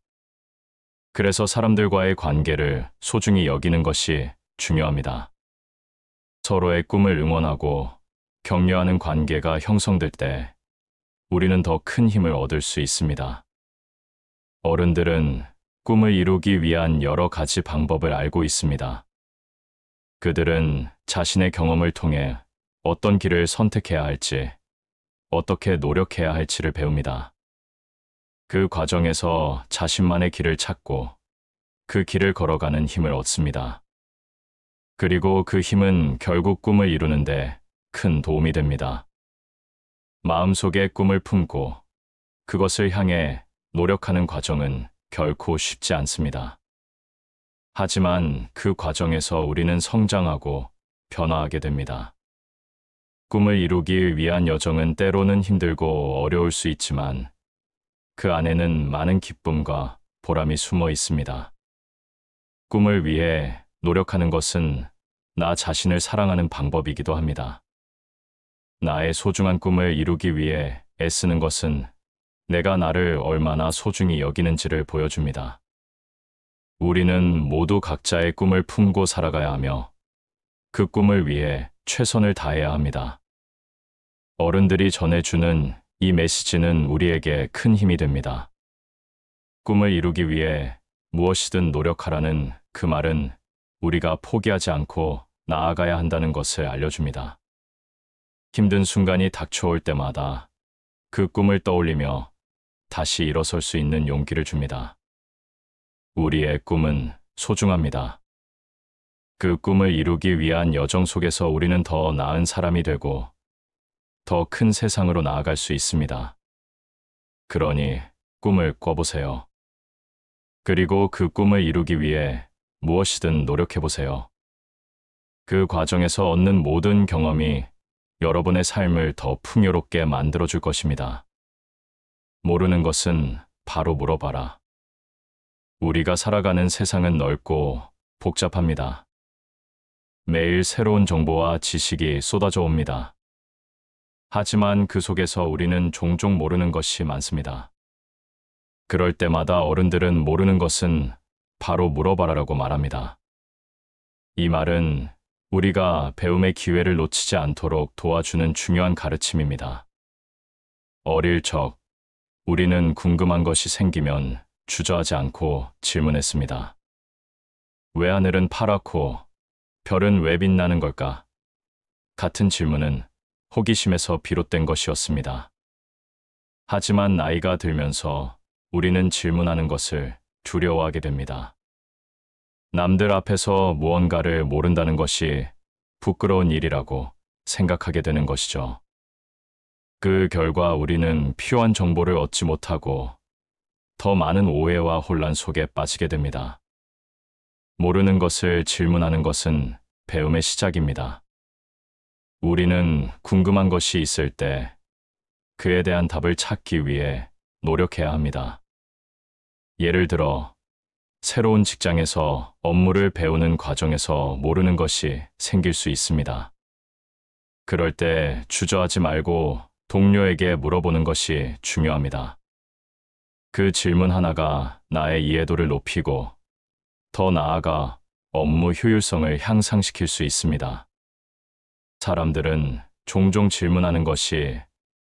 그래서 사람들과의 관계를 소중히 여기는 것이 중요합니다. 서로의 꿈을 응원하고 격려하는 관계가 형성될 때 우리는 더 큰 힘을 얻을 수 있습니다. 어른들은 꿈을 이루기 위한 여러 가지 방법을 알고 있습니다. 그들은 자신의 경험을 통해 어떤 길을 선택해야 할지, 어떻게 노력해야 할지를 배웁니다. 그 과정에서 자신만의 길을 찾고 그 길을 걸어가는 힘을 얻습니다. 그리고 그 힘은 결국 꿈을 이루는데 큰 도움이 됩니다. 마음속에 꿈을 품고 그것을 향해 노력하는 과정은 결코 쉽지 않습니다. 하지만 그 과정에서 우리는 성장하고 변화하게 됩니다. 꿈을 이루기 위한 여정은 때로는 힘들고 어려울 수 있지만 그 안에는 많은 기쁨과 보람이 숨어 있습니다. 꿈을 위해 노력하는 것은 나 자신을 사랑하는 방법이기도 합니다. 나의 소중한 꿈을 이루기 위해 애쓰는 것은 내가 나를 얼마나 소중히 여기는지를 보여줍니다. 우리는 모두 각자의 꿈을 품고 살아가야 하며 그 꿈을 위해 최선을 다해야 합니다. 어른들이 전해주는 이 메시지는 우리에게 큰 힘이 됩니다. 꿈을 이루기 위해 무엇이든 노력하라는 그 말은 우리가 포기하지 않고 나아가야 한다는 것을 알려줍니다. 힘든 순간이 닥쳐올 때마다 그 꿈을 떠올리며 다시 일어설 수 있는 용기를 줍니다. 우리의 꿈은 소중합니다. 그 꿈을 이루기 위한 여정 속에서 우리는 더 나은 사람이 되고 더 큰 세상으로 나아갈 수 있습니다. 그러니 꿈을 꿔보세요. 그리고 그 꿈을 이루기 위해 무엇이든 노력해보세요. 그 과정에서 얻는 모든 경험이 여러분의 삶을 더 풍요롭게 만들어줄 것입니다. 모르는 것은 바로 물어봐라. 우리가 살아가는 세상은 넓고 복잡합니다. 매일 새로운 정보와 지식이 쏟아져 옵니다. 하지만 그 속에서 우리는 종종 모르는 것이 많습니다. 그럴 때마다 어른들은 모르는 것은 바로 물어봐라라고 말합니다. 이 말은 우리가 배움의 기회를 놓치지 않도록 도와주는 중요한 가르침입니다. 어릴 적 우리는 궁금한 것이 생기면 주저하지 않고 질문했습니다. 왜 하늘은 파랗고 별은 왜 빛나는 걸까? 같은 질문은 호기심에서 비롯된 것이었습니다. 하지만 나이가 들면서 우리는 질문하는 것을 두려워하게 됩니다. 남들 앞에서 무언가를 모른다는 것이 부끄러운 일이라고 생각하게 되는 것이죠. 그 결과 우리는 필요한 정보를 얻지 못하고 더 많은 오해와 혼란 속에 빠지게 됩니다. 모르는 것을 질문하는 것은 배움의 시작입니다. 우리는 궁금한 것이 있을 때 그에 대한 답을 찾기 위해 노력해야 합니다. 예를 들어, 새로운 직장에서 업무를 배우는 과정에서 모르는 것이 생길 수 있습니다. 그럴 때 주저하지 말고 동료에게 물어보는 것이 중요합니다. 그 질문 하나가 나의 이해도를 높이고 더 나아가 업무 효율성을 향상시킬 수 있습니다. 사람들은 종종 질문하는 것이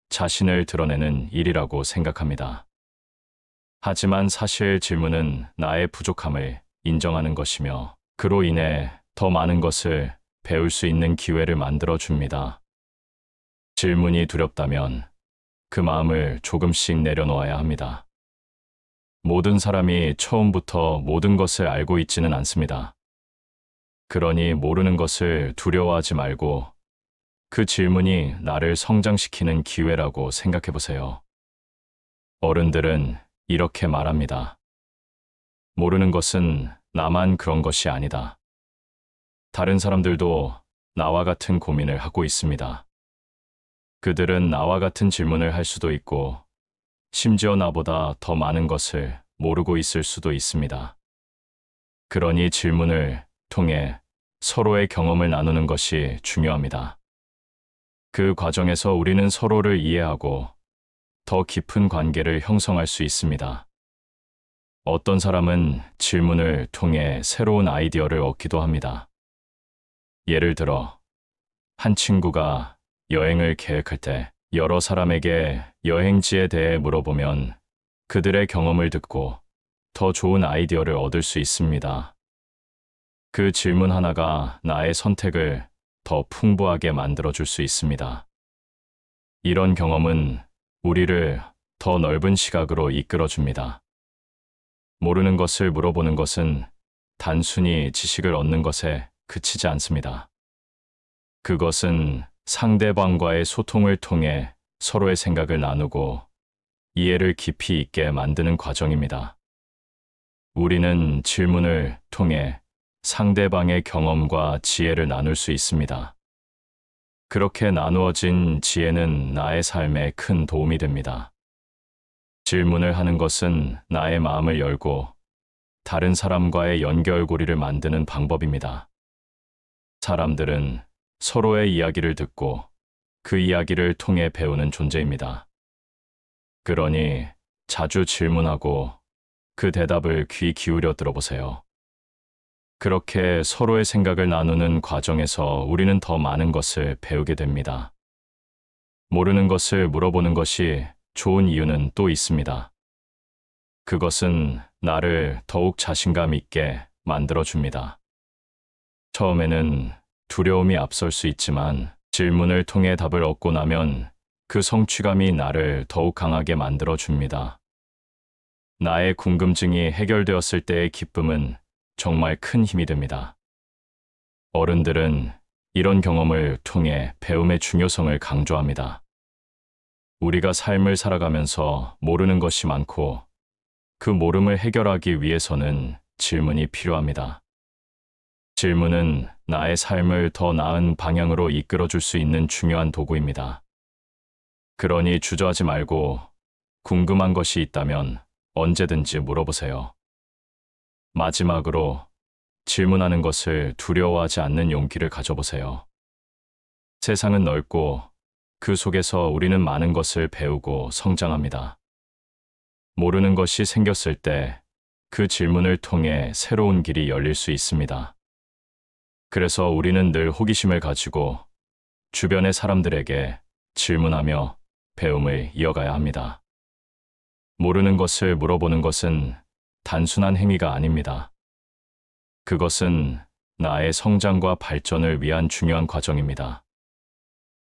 자신을 드러내는 일이라고 생각합니다. 하지만 사실 질문은 나의 부족함을 인정하는 것이며 그로 인해 더 많은 것을 배울 수 있는 기회를 만들어 줍니다. 질문이 두렵다면 그 마음을 조금씩 내려놓아야 합니다. 모든 사람이 처음부터 모든 것을 알고 있지는 않습니다. 그러니 모르는 것을 두려워하지 말고 그 질문이 나를 성장시키는 기회라고 생각해 보세요. 어른들은 이렇게 말합니다. 모르는 것은 나만 그런 것이 아니다. 다른 사람들도 나와 같은 고민을 하고 있습니다. 그들은 나와 같은 질문을 할 수도 있고, 심지어 나보다 더 많은 것을 모르고 있을 수도 있습니다. 그러니 질문을 통해 서로의 경험을 나누는 것이 중요합니다. 그 과정에서 우리는 서로를 이해하고 더 깊은 관계를 형성할 수 있습니다. 어떤 사람은 질문을 통해 새로운 아이디어를 얻기도 합니다. 예를 들어, 한 친구가 여행을 계획할 때 여러 사람에게 여행지에 대해 물어보면 그들의 경험을 듣고 더 좋은 아이디어를 얻을 수 있습니다. 그 질문 하나가 나의 선택을 더 풍부하게 만들어줄 수 있습니다. 이런 경험은 우리를 더 넓은 시각으로 이끌어줍니다. 모르는 것을 물어보는 것은 단순히 지식을 얻는 것에 그치지 않습니다. 그것은 상대방과의 소통을 통해 서로의 생각을 나누고 이해를 깊이 있게 만드는 과정입니다. 우리는 질문을 통해 상대방의 경험과 지혜를 나눌 수 있습니다. 그렇게 나누어진 지혜는 나의 삶에 큰 도움이 됩니다. 질문을 하는 것은 나의 마음을 열고 다른 사람과의 연결고리를 만드는 방법입니다. 사람들은 서로의 이야기를 듣고 그 이야기를 통해 배우는 존재입니다. 그러니 자주 질문하고 그 대답을 귀 기울여 들어보세요. 그렇게 서로의 생각을 나누는 과정에서 우리는 더 많은 것을 배우게 됩니다. 모르는 것을 물어보는 것이 좋은 이유는 또 있습니다. 그것은 나를 더욱 자신감 있게 만들어줍니다. 처음에는 두려움이 앞설 수 있지만 질문을 통해 답을 얻고 나면 그 성취감이 나를 더욱 강하게 만들어줍니다. 나의 궁금증이 해결되었을 때의 기쁨은 정말 큰 힘이 됩니다. 어른들은 이런 경험을 통해 배움의 중요성을 강조합니다. 우리가 삶을 살아가면서 모르는 것이 많고 그 모름을 해결하기 위해서는 질문이 필요합니다. 질문은 나의 삶을 더 나은 방향으로 이끌어줄 수 있는 중요한 도구입니다. 그러니 주저하지 말고 궁금한 것이 있다면 언제든지 물어보세요. 마지막으로 질문하는 것을 두려워하지 않는 용기를 가져보세요. 세상은 넓고 그 속에서 우리는 많은 것을 배우고 성장합니다. 모르는 것이 생겼을 때 그 질문을 통해 새로운 길이 열릴 수 있습니다. 그래서 우리는 늘 호기심을 가지고 주변의 사람들에게 질문하며 배움을 이어가야 합니다. 모르는 것을 물어보는 것은 단순한 행위가 아닙니다. 그것은 나의 성장과 발전을 위한 중요한 과정입니다.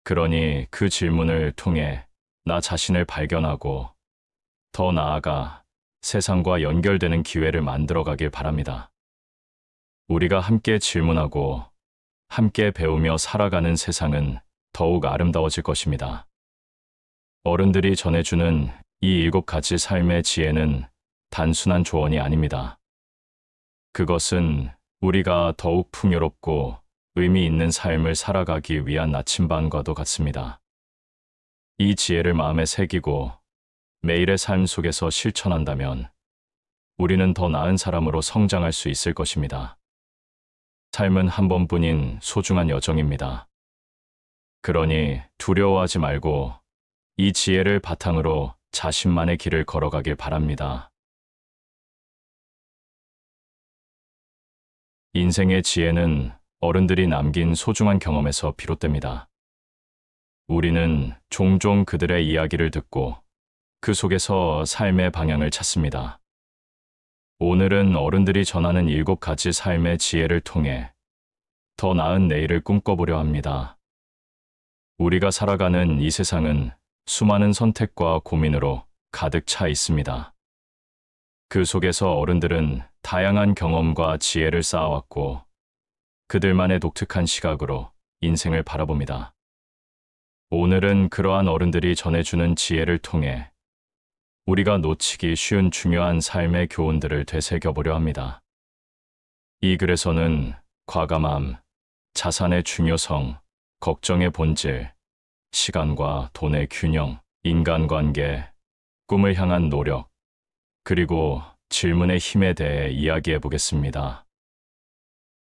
그러니 그 질문을 통해 나 자신을 발견하고 더 나아가 세상과 연결되는 기회를 만들어가길 바랍니다. 우리가 함께 질문하고 함께 배우며 살아가는 세상은 더욱 아름다워질 것입니다. 어른들이 전해주는 이 7가지 삶의 지혜는 단순한 조언이 아닙니다. 그것은 우리가 더욱 풍요롭고 의미 있는 삶을 살아가기 위한 나침반과도 같습니다. 이 지혜를 마음에 새기고 매일의 삶 속에서 실천한다면 우리는 더 나은 사람으로 성장할 수 있을 것입니다. 삶은 한 번뿐인 소중한 여정입니다. 그러니 두려워하지 말고 이 지혜를 바탕으로 자신만의 길을 걸어가길 바랍니다. 인생의 지혜는 어른들이 남긴 소중한 경험에서 비롯됩니다. 우리는 종종 그들의 이야기를 듣고 그 속에서 삶의 방향을 찾습니다. 오늘은 어른들이 전하는 7가지 삶의 지혜를 통해 더 나은 내일을 꿈꿔보려 합니다. 우리가 살아가는 이 세상은 수많은 선택과 고민으로 가득 차 있습니다. 그 속에서 어른들은 다양한 경험과 지혜를 쌓아왔고 그들만의 독특한 시각으로 인생을 바라봅니다. 오늘은 그러한 어른들이 전해주는 지혜를 통해 우리가 놓치기 쉬운 중요한 삶의 교훈들을 되새겨보려 합니다. 이 글에서는 과감함, 자산의 중요성, 걱정의 본질, 시간과 돈의 균형, 인간관계, 꿈을 향한 노력, 그리고 질문의 힘에 대해 이야기해 보겠습니다.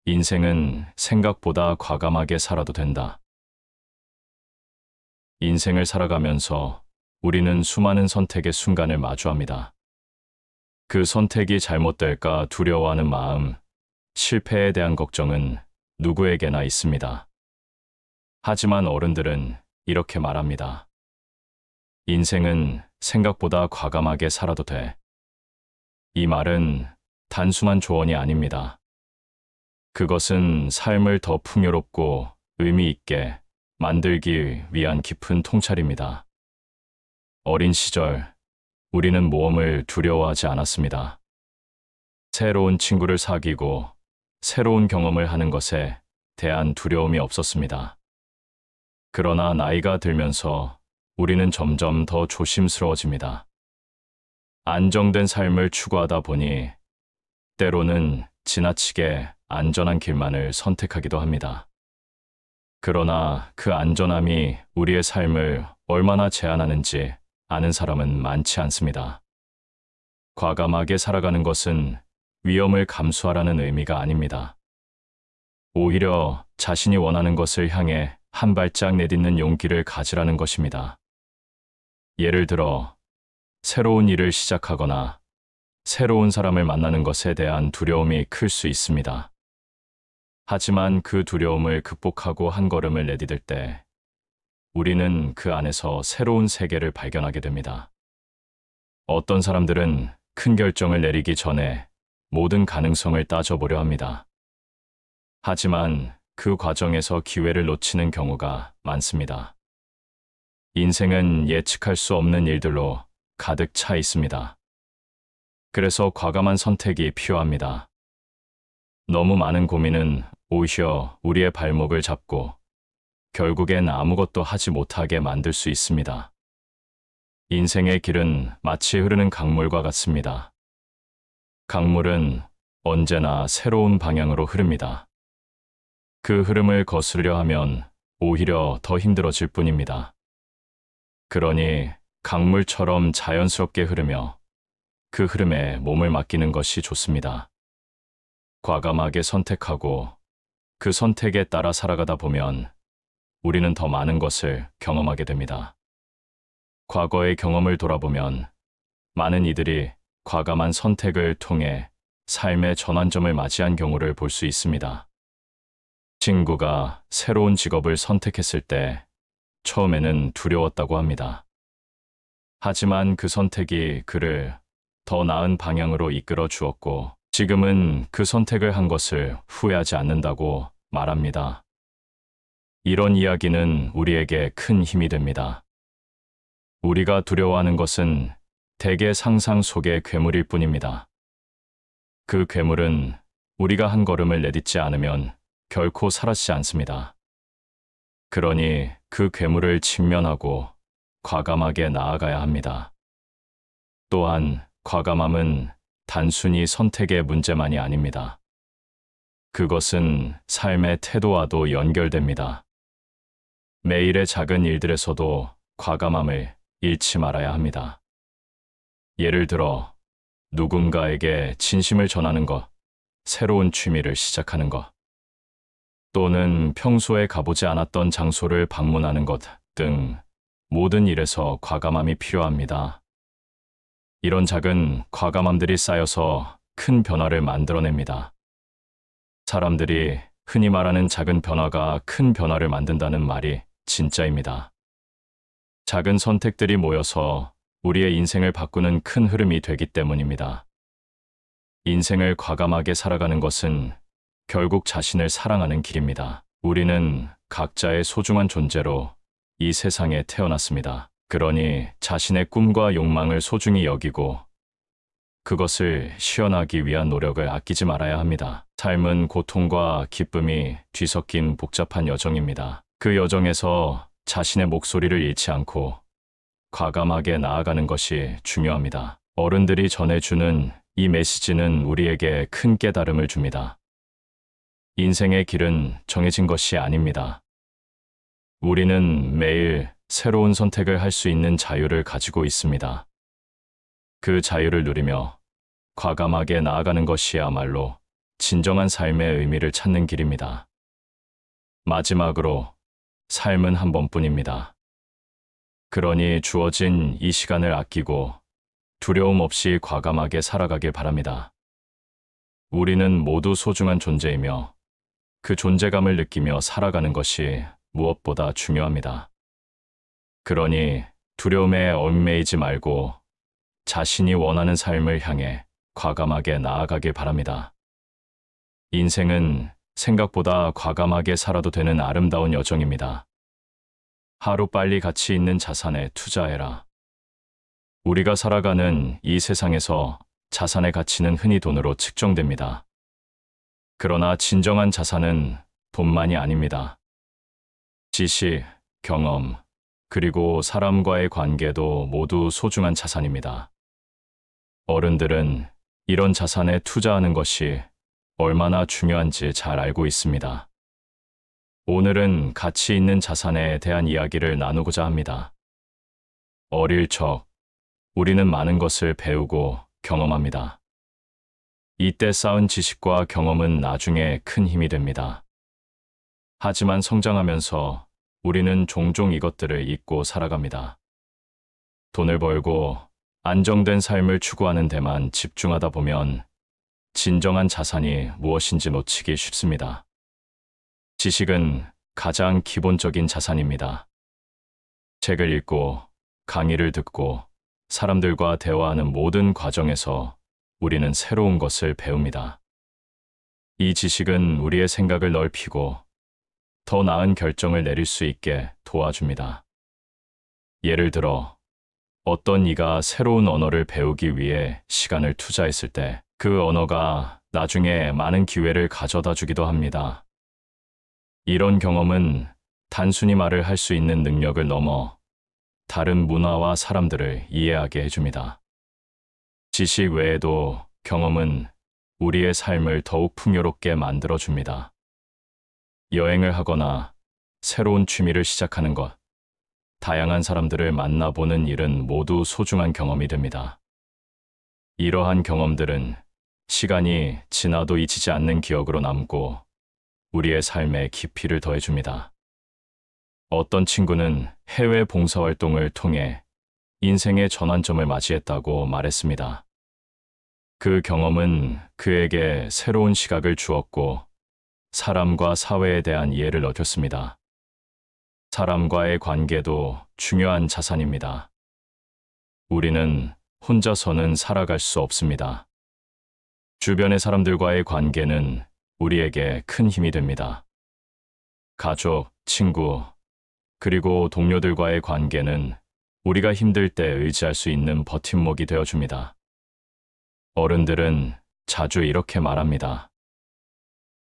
인생은 생각보다 과감하게 살아도 된다. 인생을 살아가면서 우리는 수많은 선택의 순간을 마주합니다. 그 선택이 잘못될까 두려워하는 마음, 실패에 대한 걱정은 누구에게나 있습니다. 하지만 어른들은 이렇게 말합니다. 인생은 생각보다 과감하게 살아도 돼. 이 말은 단순한 조언이 아닙니다. 그것은 삶을 더 풍요롭고 의미 있게 만들기 위한 깊은 통찰입니다. 어린 시절, 우리는 모험을 두려워하지 않았습니다. 새로운 친구를 사귀고 새로운 경험을 하는 것에 대한 두려움이 없었습니다. 그러나 나이가 들면서 우리는 점점 더 조심스러워집니다. 안정된 삶을 추구하다 보니 때로는 지나치게 안전한 길만을 선택하기도 합니다. 그러나 그 안전함이 우리의 삶을 얼마나 제한하는지 아는 사람은 많지 않습니다. 과감하게 살아가는 것은 위험을 감수하라는 의미가 아닙니다. 오히려 자신이 원하는 것을 향해 한 발짝 내딛는 용기를 가지라는 것입니다. 예를 들어, 새로운 일을 시작하거나 새로운 사람을 만나는 것에 대한 두려움이 클 수 있습니다. 하지만 그 두려움을 극복하고 한 걸음을 내디딜 때 우리는 그 안에서 새로운 세계를 발견하게 됩니다. 어떤 사람들은 큰 결정을 내리기 전에 모든 가능성을 따져보려 합니다. 하지만 그 과정에서 기회를 놓치는 경우가 많습니다. 인생은 예측할 수 없는 일들로 가득 차 있습니다. 그래서 과감한 선택이 필요합니다. 너무 많은 고민은 오히려 우리의 발목을 잡고 결국엔 아무것도 하지 못하게 만들 수 있습니다. 인생의 길은 마치 흐르는 강물과 같습니다. 강물은 언제나 새로운 방향으로 흐릅니다. 그 흐름을 거스르려 하면 오히려 더 힘들어질 뿐입니다. 그러니 강물처럼 자연스럽게 흐르며 그 흐름에 몸을 맡기는 것이 좋습니다. 과감하게 선택하고 그 선택에 따라 살아가다 보면 우리는 더 많은 것을 경험하게 됩니다. 과거의 경험을 돌아보면 많은 이들이 과감한 선택을 통해 삶의 전환점을 맞이한 경우를 볼 수 있습니다. 친구가 새로운 직업을 선택했을 때 처음에는 두려웠다고 합니다. 하지만 그 선택이 그를 더 나은 방향으로 이끌어 주었고 지금은 그 선택을 한 것을 후회하지 않는다고 말합니다. 이런 이야기는 우리에게 큰 힘이 됩니다. 우리가 두려워하는 것은 대개 상상 속의 괴물일 뿐입니다. 그 괴물은 우리가 한 걸음을 내딛지 않으면 결코 사라지지 않습니다. 그러니 그 괴물을 직면하고 과감하게 나아가야 합니다. 또한 과감함은 단순히 선택의 문제만이 아닙니다. 그것은 삶의 태도와도 연결됩니다. 매일의 작은 일들에서도 과감함을 잃지 말아야 합니다. 예를 들어, 누군가에게 진심을 전하는 것, 새로운 취미를 시작하는 것, 또는 평소에 가보지 않았던 장소를 방문하는 것 등 모든 일에서 과감함이 필요합니다. 이런 작은 과감함들이 쌓여서 큰 변화를 만들어냅니다. 사람들이 흔히 말하는 작은 변화가 큰 변화를 만든다는 말이 진짜입니다. 작은 선택들이 모여서 우리의 인생을 바꾸는 큰 흐름이 되기 때문입니다. 인생을 과감하게 살아가는 것은 결국 자신을 사랑하는 길입니다. 우리는 각자의 소중한 존재로 이 세상에 태어났습니다. 그러니 자신의 꿈과 욕망을 소중히 여기고 그것을 실현하기 위한 노력을 아끼지 말아야 합니다. 삶은 고통과 기쁨이 뒤섞인 복잡한 여정입니다. 그 여정에서 자신의 목소리를 잃지 않고 과감하게 나아가는 것이 중요합니다. 어른들이 전해주는 이 메시지는 우리에게 큰 깨달음을 줍니다. 인생의 길은 정해진 것이 아닙니다. 우리는 매일 새로운 선택을 할 수 있는 자유를 가지고 있습니다. 그 자유를 누리며 과감하게 나아가는 것이야말로 진정한 삶의 의미를 찾는 길입니다. 마지막으로 삶은 한 번뿐입니다. 그러니 주어진 이 시간을 아끼고 두려움 없이 과감하게 살아가길 바랍니다. 우리는 모두 소중한 존재이며 그 존재감을 느끼며 살아가는 것이 무엇보다 중요합니다. 그러니 두려움에 얽매이지 말고 자신이 원하는 삶을 향해 과감하게 나아가길 바랍니다. 인생은 생각보다 과감하게 살아도 되는 아름다운 여정입니다. 하루빨리 가치 있는 자산에 투자해라. 우리가 살아가는 이 세상에서 자산의 가치는 흔히 돈으로 측정됩니다. 그러나 진정한 자산은 돈만이 아닙니다. 지식, 경험, 그리고 사람과의 관계도 모두 소중한 자산입니다. 어른들은 이런 자산에 투자하는 것이 얼마나 중요한지 잘 알고 있습니다. 오늘은 가치 있는 자산에 대한 이야기를 나누고자 합니다. 어릴 적, 우리는 많은 것을 배우고 경험합니다. 이때 쌓은 지식과 경험은 나중에 큰 힘이 됩니다. 하지만 성장하면서 우리는 종종 이것들을 잊고 살아갑니다. 돈을 벌고 안정된 삶을 추구하는 데만 집중하다 보면 진정한 자산이 무엇인지 놓치기 쉽습니다. 지식은 가장 기본적인 자산입니다. 책을 읽고 강의를 듣고 사람들과 대화하는 모든 과정에서 우리는 새로운 것을 배웁니다. 이 지식은 우리의 생각을 넓히고 더 나은 결정을 내릴 수 있게 도와줍니다. 예를 들어, 어떤 이가 새로운 언어를 배우기 위해 시간을 투자했을 때 그 언어가 나중에 많은 기회를 가져다 주기도 합니다. 이런 경험은 단순히 말을 할 수 있는 능력을 넘어 다른 문화와 사람들을 이해하게 해줍니다. 지식 외에도 경험은 우리의 삶을 더욱 풍요롭게 만들어줍니다. 여행을 하거나 새로운 취미를 시작하는 것, 다양한 사람들을 만나보는 일은 모두 소중한 경험이 됩니다. 이러한 경험들은 시간이 지나도 잊히지 않는 기억으로 남고 우리의 삶에 깊이를 더해줍니다. 어떤 친구는 해외 봉사활동을 통해 인생의 전환점을 맞이했다고 말했습니다. 그 경험은 그에게 새로운 시각을 주었고 사람과 사회에 대한 이해를 얻었습니다. 사람과의 관계도 중요한 자산입니다. 우리는 혼자서는 살아갈 수 없습니다. 주변의 사람들과의 관계는 우리에게 큰 힘이 됩니다. 가족, 친구, 그리고 동료들과의 관계는 우리가 힘들 때 의지할 수 있는 버팀목이 되어줍니다. 어른들은 자주 이렇게 말합니다.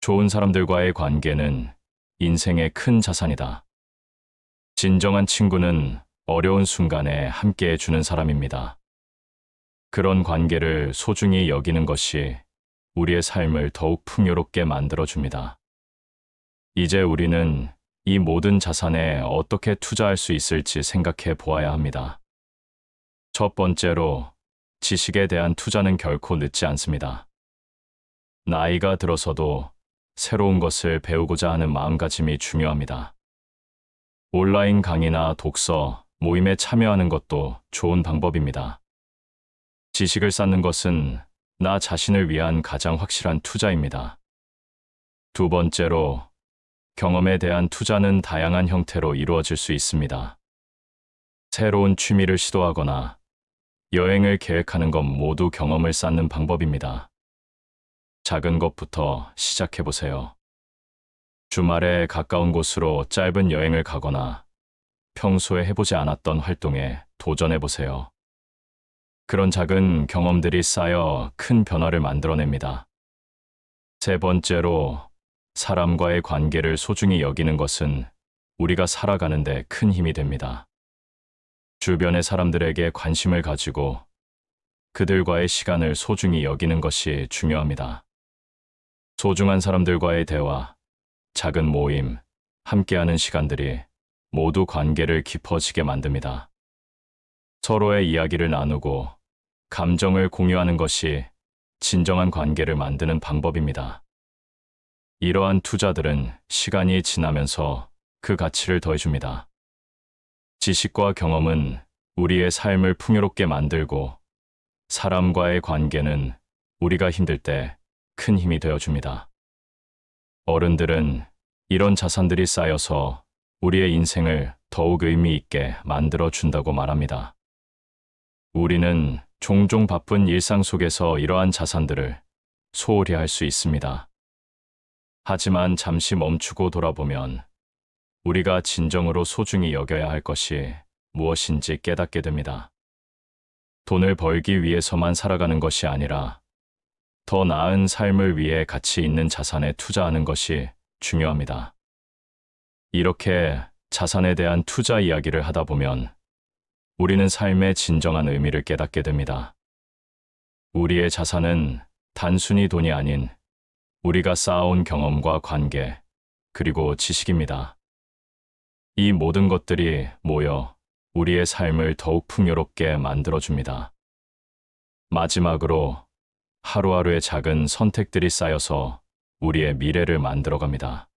좋은 사람들과의 관계는 인생의 큰 자산이다. 진정한 친구는 어려운 순간에 함께해 주는 사람입니다. 그런 관계를 소중히 여기는 것이 우리의 삶을 더욱 풍요롭게 만들어줍니다. 이제 우리는 이 모든 자산에 어떻게 투자할 수 있을지 생각해 보아야 합니다. 첫 번째로, 지식에 대한 투자는 결코 늦지 않습니다. 나이가 들어서도 새로운 것을 배우고자 하는 마음가짐이 중요합니다. 온라인 강의나 독서, 모임에 참여하는 것도 좋은 방법입니다. 지식을 쌓는 것은 나 자신을 위한 가장 확실한 투자입니다. 두 번째로, 경험에 대한 투자는 다양한 형태로 이루어질 수 있습니다. 새로운 취미를 시도하거나 여행을 계획하는 것 모두 경험을 쌓는 방법입니다. 작은 것부터 시작해 보세요. 주말에 가까운 곳으로 짧은 여행을 가거나 평소에 해보지 않았던 활동에 도전해 보세요. 그런 작은 경험들이 쌓여 큰 변화를 만들어냅니다. 세 번째로, 사람과의 관계를 소중히 여기는 것은 우리가 살아가는데 큰 힘이 됩니다. 주변의 사람들에게 관심을 가지고 그들과의 시간을 소중히 여기는 것이 중요합니다. 소중한 사람들과의 대화, 작은 모임, 함께하는 시간들이 모두 관계를 깊어지게 만듭니다. 서로의 이야기를 나누고 감정을 공유하는 것이 진정한 관계를 만드는 방법입니다. 이러한 투자들은 시간이 지나면서 그 가치를 더해줍니다. 지식과 경험은 우리의 삶을 풍요롭게 만들고, 사람과의 관계는 우리가 힘들 때 큰 힘이 되어줍니다. 어른들은 이런 자산들이 쌓여서 우리의 인생을 더욱 의미 있게 만들어준다고 말합니다. 우리는 종종 바쁜 일상 속에서 이러한 자산들을 소홀히 할 수 있습니다. 하지만 잠시 멈추고 돌아보면 우리가 진정으로 소중히 여겨야 할 것이 무엇인지 깨닫게 됩니다. 돈을 벌기 위해서만 살아가는 것이 아니라 더 나은 삶을 위해 가치 있는 자산에 투자하는 것이 중요합니다. 이렇게 자산에 대한 투자 이야기를 하다 보면 우리는 삶의 진정한 의미를 깨닫게 됩니다. 우리의 자산은 단순히 돈이 아닌 우리가 쌓아온 경험과 관계, 그리고 지식입니다. 이 모든 것들이 모여 우리의 삶을 더욱 풍요롭게 만들어줍니다. 마지막으로, 하루하루의 작은 선택들이 쌓여서 우리의 미래를 만들어갑니다.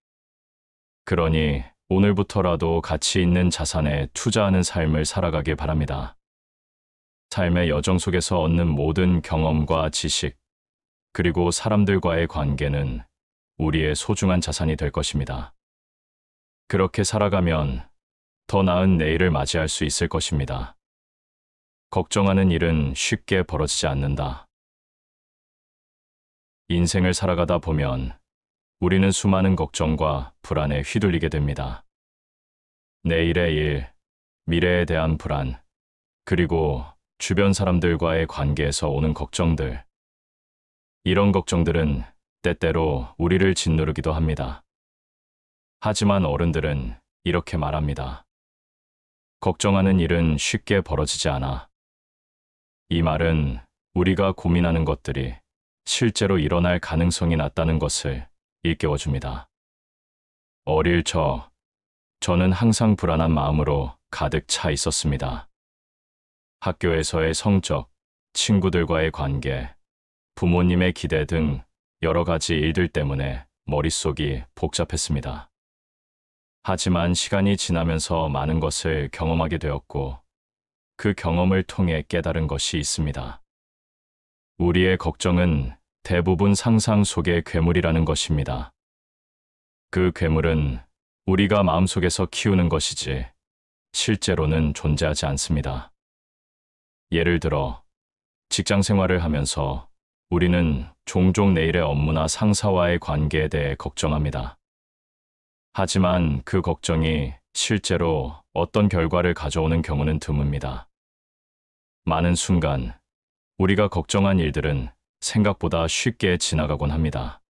그러니 오늘부터라도 가치 있는 자산에 투자하는 삶을 살아가길 바랍니다. 삶의 여정 속에서 얻는 모든 경험과 지식, 그리고 사람들과의 관계는 우리의 소중한 자산이 될 것입니다. 그렇게 살아가면 더 나은 내일을 맞이할 수 있을 것입니다. 걱정하는 일은 쉽게 벌어지지 않는다. 인생을 살아가다 보면 우리는 수많은 걱정과 불안에 휘둘리게 됩니다. 내일의 일, 미래에 대한 불안, 그리고 주변 사람들과의 관계에서 오는 걱정들. 이런 걱정들은 때때로 우리를 짓누르기도 합니다. 하지만 어른들은 이렇게 말합니다. 걱정하는 일은 쉽게 벌어지지 않아. 이 말은 우리가 고민하는 것들이 실제로 일어날 가능성이 낮다는 것을 일깨워줍니다. 어릴 저는 항상 불안한 마음으로 가득 차 있었습니다. 학교에서의 성적, 친구들과의 관계, 부모님의 기대 등 여러 가지 일들 때문에 머릿속이 복잡했습니다. 하지만 시간이 지나면서 많은 것을 경험하게 되었고, 그 경험을 통해 깨달은 것이 있습니다. 우리의 걱정은 대부분 상상 속의 괴물이라는 것입니다. 그 괴물은 우리가 마음속에서 키우는 것이지 실제로는 존재하지 않습니다. 예를 들어, 직장 생활을 하면서 우리는 종종 내일의 업무나 상사와의 관계에 대해 걱정합니다. 하지만 그 걱정이 실제로 어떤 결과를 가져오는 경우는 드뭅니다. 많은 순간 우리가 걱정한 일들은 생각보다 쉽게 지나가곤 합니다.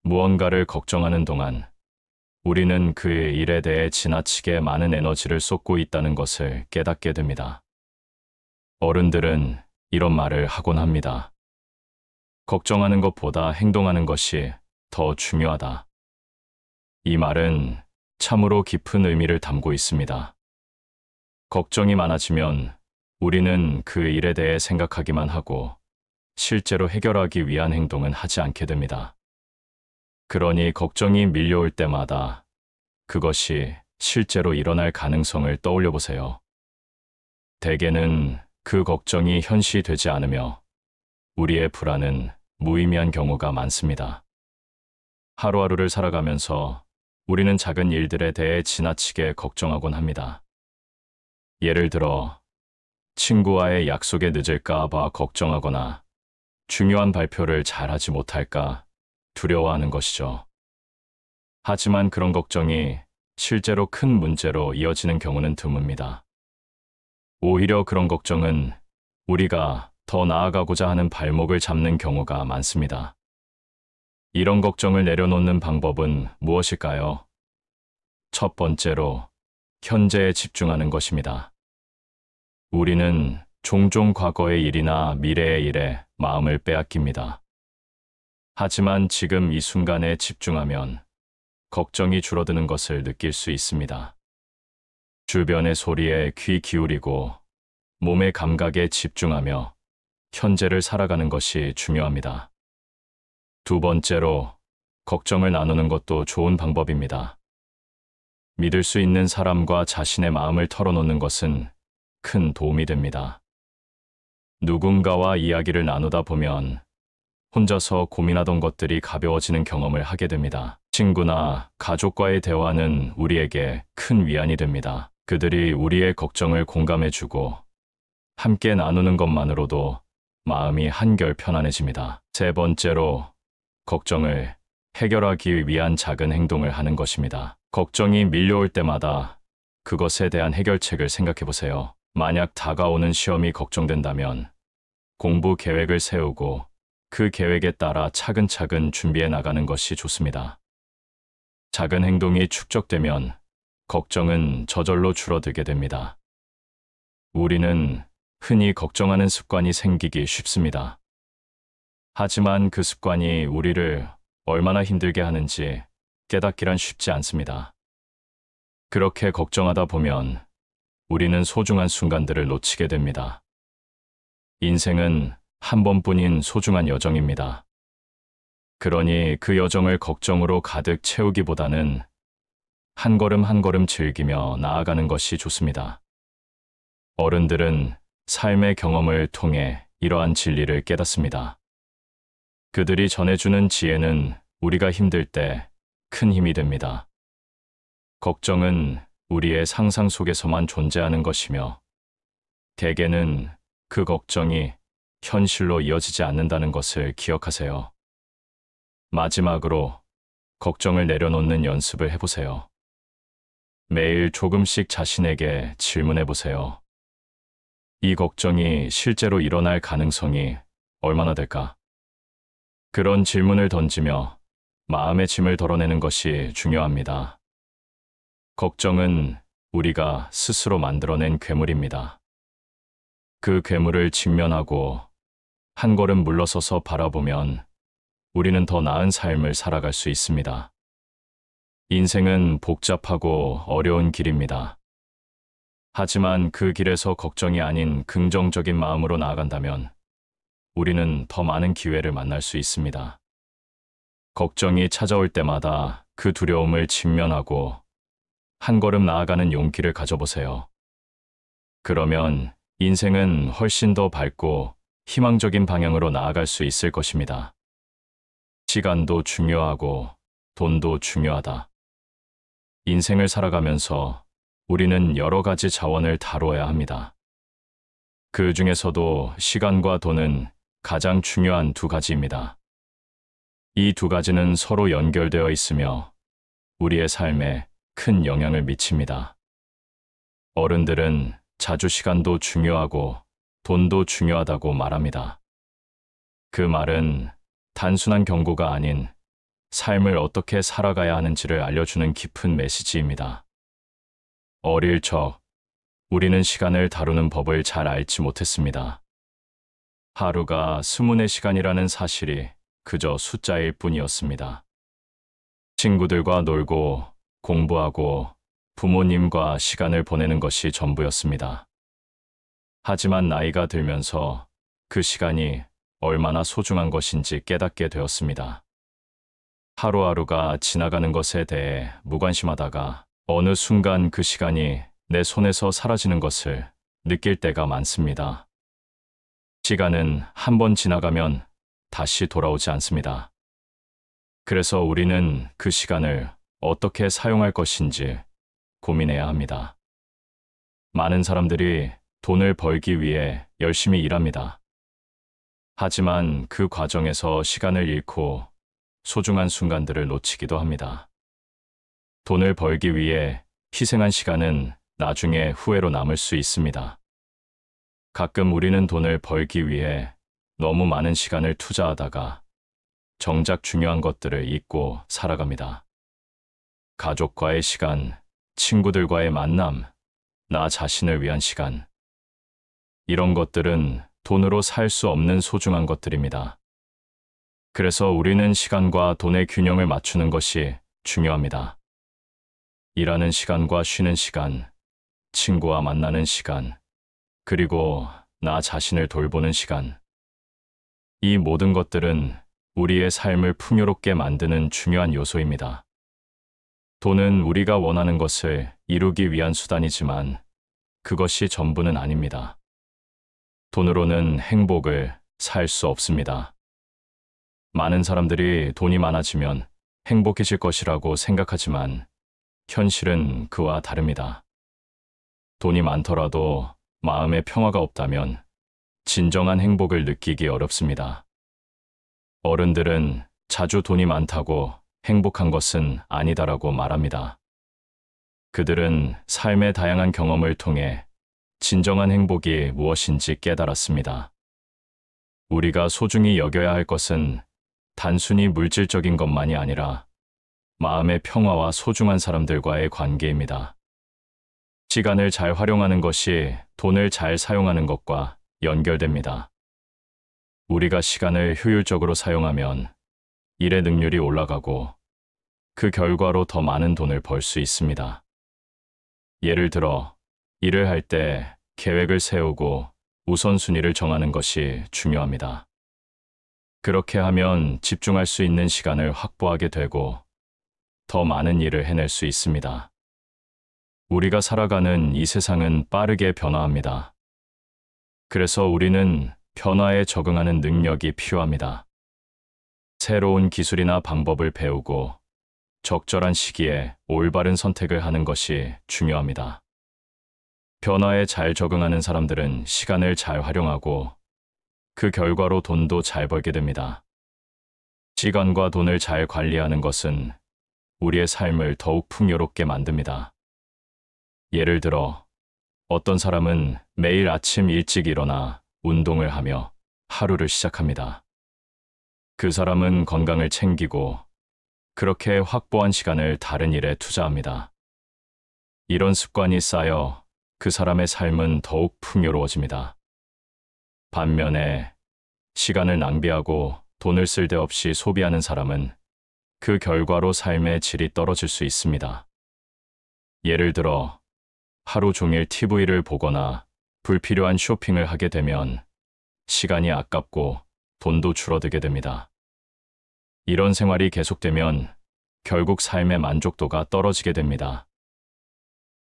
무언가를 걱정하는 동안 우리는 그 일에 대해 지나치게 많은 에너지를 쏟고 있다는 것을 깨닫게 됩니다. 어른들은 이런 말을 하곤 합니다. 걱정하는 것보다 행동하는 것이 더 중요하다. 이 말은 참으로 깊은 의미를 담고 있습니다. 걱정이 많아지면 우리는 그 일에 대해 생각하기만 하고 실제로 해결하기 위한 행동은 하지 않게 됩니다. 그러니 걱정이 밀려올 때마다 그것이 실제로 일어날 가능성을 떠올려 보세요. 대개는 그 걱정이 현실되지 않으며 우리의 불안은 무의미한 경우가 많습니다. 하루하루를 살아가면서 우리는 작은 일들에 대해 지나치게 걱정하곤 합니다. 예를 들어, 친구와의 약속에 늦을까 봐 걱정하거나 중요한 발표를 잘하지 못할까 두려워하는 것이죠. 하지만 그런 걱정이 실제로 큰 문제로 이어지는 경우는 드뭅니다. 오히려 그런 걱정은 우리가 더 나아가고자 하는 발목을 잡는 경우가 많습니다. 이런 걱정을 내려놓는 방법은 무엇일까요? 첫 번째로, 현재에 집중하는 것입니다. 우리는 종종 과거의 일이나 미래의 일에 마음을 빼앗깁니다. 하지만 지금 이 순간에 집중하면 걱정이 줄어드는 것을 느낄 수 있습니다. 주변의 소리에 귀 기울이고 몸의 감각에 집중하며 현재를 살아가는 것이 중요합니다. 두 번째로, 걱정을 나누는 것도 좋은 방법입니다. 믿을 수 있는 사람과 자신의 마음을 털어놓는 것은 큰 도움이 됩니다. 누군가와 이야기를 나누다 보면 혼자서 고민하던 것들이 가벼워지는 경험을 하게 됩니다. 친구나 가족과의 대화는 우리에게 큰 위안이 됩니다. 그들이 우리의 걱정을 공감해주고 함께 나누는 것만으로도 마음이 한결 편안해집니다. 세 번째로, 걱정을 해결하기 위한 작은 행동을 하는 것입니다. 걱정이 밀려올 때마다 그것에 대한 해결책을 생각해 보세요. 만약 다가오는 시험이 걱정된다면 공부 계획을 세우고 그 계획에 따라 차근차근 준비해 나가는 것이 좋습니다. 작은 행동이 축적되면 걱정은 저절로 줄어들게 됩니다. 우리는 흔히 걱정하는 습관이 생기기 쉽습니다. 하지만 그 습관이 우리를 얼마나 힘들게 하는지 깨닫기란 쉽지 않습니다. 그렇게 걱정하다 보면 우리는 소중한 순간들을 놓치게 됩니다. 인생은 한 번뿐인 소중한 여정입니다. 그러니 그 여정을 걱정으로 가득 채우기보다는 한 걸음 한 걸음 즐기며 나아가는 것이 좋습니다. 어른들은 삶의 경험을 통해 이러한 진리를 깨닫습니다. 그들이 전해주는 지혜는 우리가 힘들 때 큰 힘이 됩니다. 걱정은 우리의 상상 속에서만 존재하는 것이며 대개는 그 걱정이 현실로 이어지지 않는다는 것을 기억하세요. 마지막으로, 걱정을 내려놓는 연습을 해보세요. 매일 조금씩 자신에게 질문해 보세요. 이 걱정이 실제로 일어날 가능성이 얼마나 될까? 그런 질문을 던지며 마음의 짐을 덜어내는 것이 중요합니다. 걱정은 우리가 스스로 만들어낸 괴물입니다. 그 괴물을 직면하고 한 걸음 물러서서 바라보면 우리는 더 나은 삶을 살아갈 수 있습니다. 인생은 복잡하고 어려운 길입니다. 하지만 그 길에서 걱정이 아닌 긍정적인 마음으로 나아간다면 우리는 더 많은 기회를 만날 수 있습니다. 걱정이 찾아올 때마다 그 두려움을 직면하고 한 걸음 나아가는 용기를 가져보세요. 그러면 인생은 훨씬 더 밝고 희망적인 방향으로 나아갈 수 있을 것입니다. 시간도 중요하고 돈도 중요하다. 인생을 살아가면서 우리는 여러 가지 자원을 다루어야 합니다. 그 중에서도 시간과 돈은 가장 중요한 두 가지입니다. 이 두 가지는 서로 연결되어 있으며 우리의 삶에 큰 영향을 미칩니다. 어른들은 자주 시간도 중요하고 돈도 중요하다고 말합니다. 그 말은 단순한 경고가 아닌 삶을 어떻게 살아가야 하는지를 알려주는 깊은 메시지입니다. 어릴 적 우리는 시간을 다루는 법을 잘 알지 못했습니다. 하루가 24시간이라는 사실이 그저 숫자일 뿐이었습니다. 친구들과 놀고 공부하고 부모님과 시간을 보내는 것이 전부였습니다. 하지만 나이가 들면서 그 시간이 얼마나 소중한 것인지 깨닫게 되었습니다. 하루하루가 지나가는 것에 대해 무관심하다가 어느 순간 그 시간이 내 손에서 사라지는 것을 느낄 때가 많습니다. 시간은 한 번 지나가면 다시 돌아오지 않습니다. 그래서 우리는 그 시간을 어떻게 사용할 것인지 고민해야 합니다. 많은 사람들이 돈을 벌기 위해 열심히 일합니다. 하지만 그 과정에서 시간을 잃고 소중한 순간들을 놓치기도 합니다. 돈을 벌기 위해 희생한 시간은 나중에 후회로 남을 수 있습니다. 가끔 우리는 돈을 벌기 위해 너무 많은 시간을 투자하다가 정작 중요한 것들을 잊고 살아갑니다. 가족과의 시간, 친구들과의 만남, 나 자신을 위한 시간. 이런 것들은 돈으로 살 수 없는 소중한 것들입니다. 그래서 우리는 시간과 돈의 균형을 맞추는 것이 중요합니다. 일하는 시간과 쉬는 시간, 친구와 만나는 시간, 그리고 나 자신을 돌보는 시간. 이 모든 것들은 우리의 삶을 풍요롭게 만드는 중요한 요소입니다. 돈은 우리가 원하는 것을 이루기 위한 수단이지만 그것이 전부는 아닙니다. 돈으로는 행복을 살 수 없습니다. 많은 사람들이 돈이 많아지면 행복해질 것이라고 생각하지만 현실은 그와 다릅니다. 돈이 많더라도 마음의 평화가 없다면 진정한 행복을 느끼기 어렵습니다. 어른들은 자주 돈이 많다고 행복한 것은 아니다라고 말합니다. 그들은 삶의 다양한 경험을 통해 진정한 행복이 무엇인지 깨달았습니다. 우리가 소중히 여겨야 할 것은 단순히 물질적인 것만이 아니라 마음의 평화와 소중한 사람들과의 관계입니다. 시간을 잘 활용하는 것이 돈을 잘 사용하는 것과 연결됩니다. 우리가 시간을 효율적으로 사용하면 일의 능률이 올라가고 그 결과로 더 많은 돈을 벌 수 있습니다. 예를 들어, 일을 할 때 계획을 세우고 우선순위를 정하는 것이 중요합니다. 그렇게 하면 집중할 수 있는 시간을 확보하게 되고 더 많은 일을 해낼 수 있습니다. 우리가 살아가는 이 세상은 빠르게 변화합니다. 그래서 우리는 변화에 적응하는 능력이 필요합니다. 새로운 기술이나 방법을 배우고 적절한 시기에 올바른 선택을 하는 것이 중요합니다. 변화에 잘 적응하는 사람들은 시간을 잘 활용하고 그 결과로 돈도 잘 벌게 됩니다. 시간과 돈을 잘 관리하는 것은 우리의 삶을 더욱 풍요롭게 만듭니다. 예를 들어, 어떤 사람은 매일 아침 일찍 일어나 운동을 하며 하루를 시작합니다. 그 사람은 건강을 챙기고 그렇게 확보한 시간을 다른 일에 투자합니다. 이런 습관이 쌓여 그 사람의 삶은 더욱 풍요로워집니다. 반면에 시간을 낭비하고 돈을 쓸데없이 소비하는 사람은 그 결과로 삶의 질이 떨어질 수 있습니다. 예를 들어, 하루 종일 TV를 보거나 불필요한 쇼핑을 하게 되면 시간이 아깝고 돈도 줄어들게 됩니다. 이런 생활이 계속되면 결국 삶의 만족도가 떨어지게 됩니다.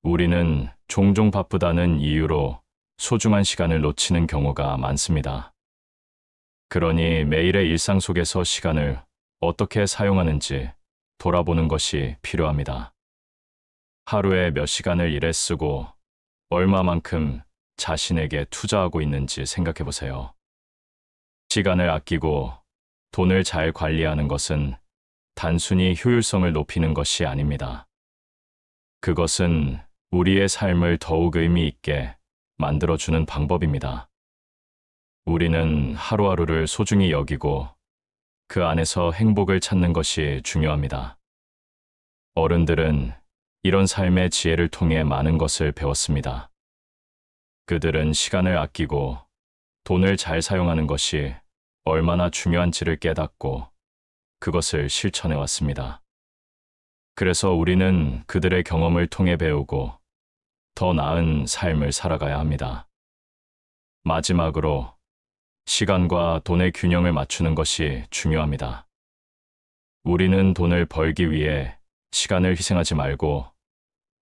우리는 종종 바쁘다는 이유로 소중한 시간을 놓치는 경우가 많습니다. 그러니 매일의 일상 속에서 시간을 어떻게 사용하는지 돌아보는 것이 필요합니다. 하루에 몇 시간을 일에 쓰고 얼마만큼 자신에게 투자하고 있는지 생각해 보세요. 시간을 아끼고 돈을 잘 관리하는 것은 단순히 효율성을 높이는 것이 아닙니다. 그것은 우리의 삶을 더욱 의미 있게 만들어주는 방법입니다. 우리는 하루하루를 소중히 여기고 그 안에서 행복을 찾는 것이 중요합니다. 어른들은 이런 삶의 지혜를 통해 많은 것을 배웠습니다. 그들은 시간을 아끼고 돈을 잘 사용하는 것이 얼마나 중요한지를 깨닫고 그것을 실천해 왔습니다. 그래서 우리는 그들의 경험을 통해 배우고 더 나은 삶을 살아가야 합니다. 마지막으로 시간과 돈의 균형을 맞추는 것이 중요합니다. 우리는 돈을 벌기 위해 시간을 희생하지 말고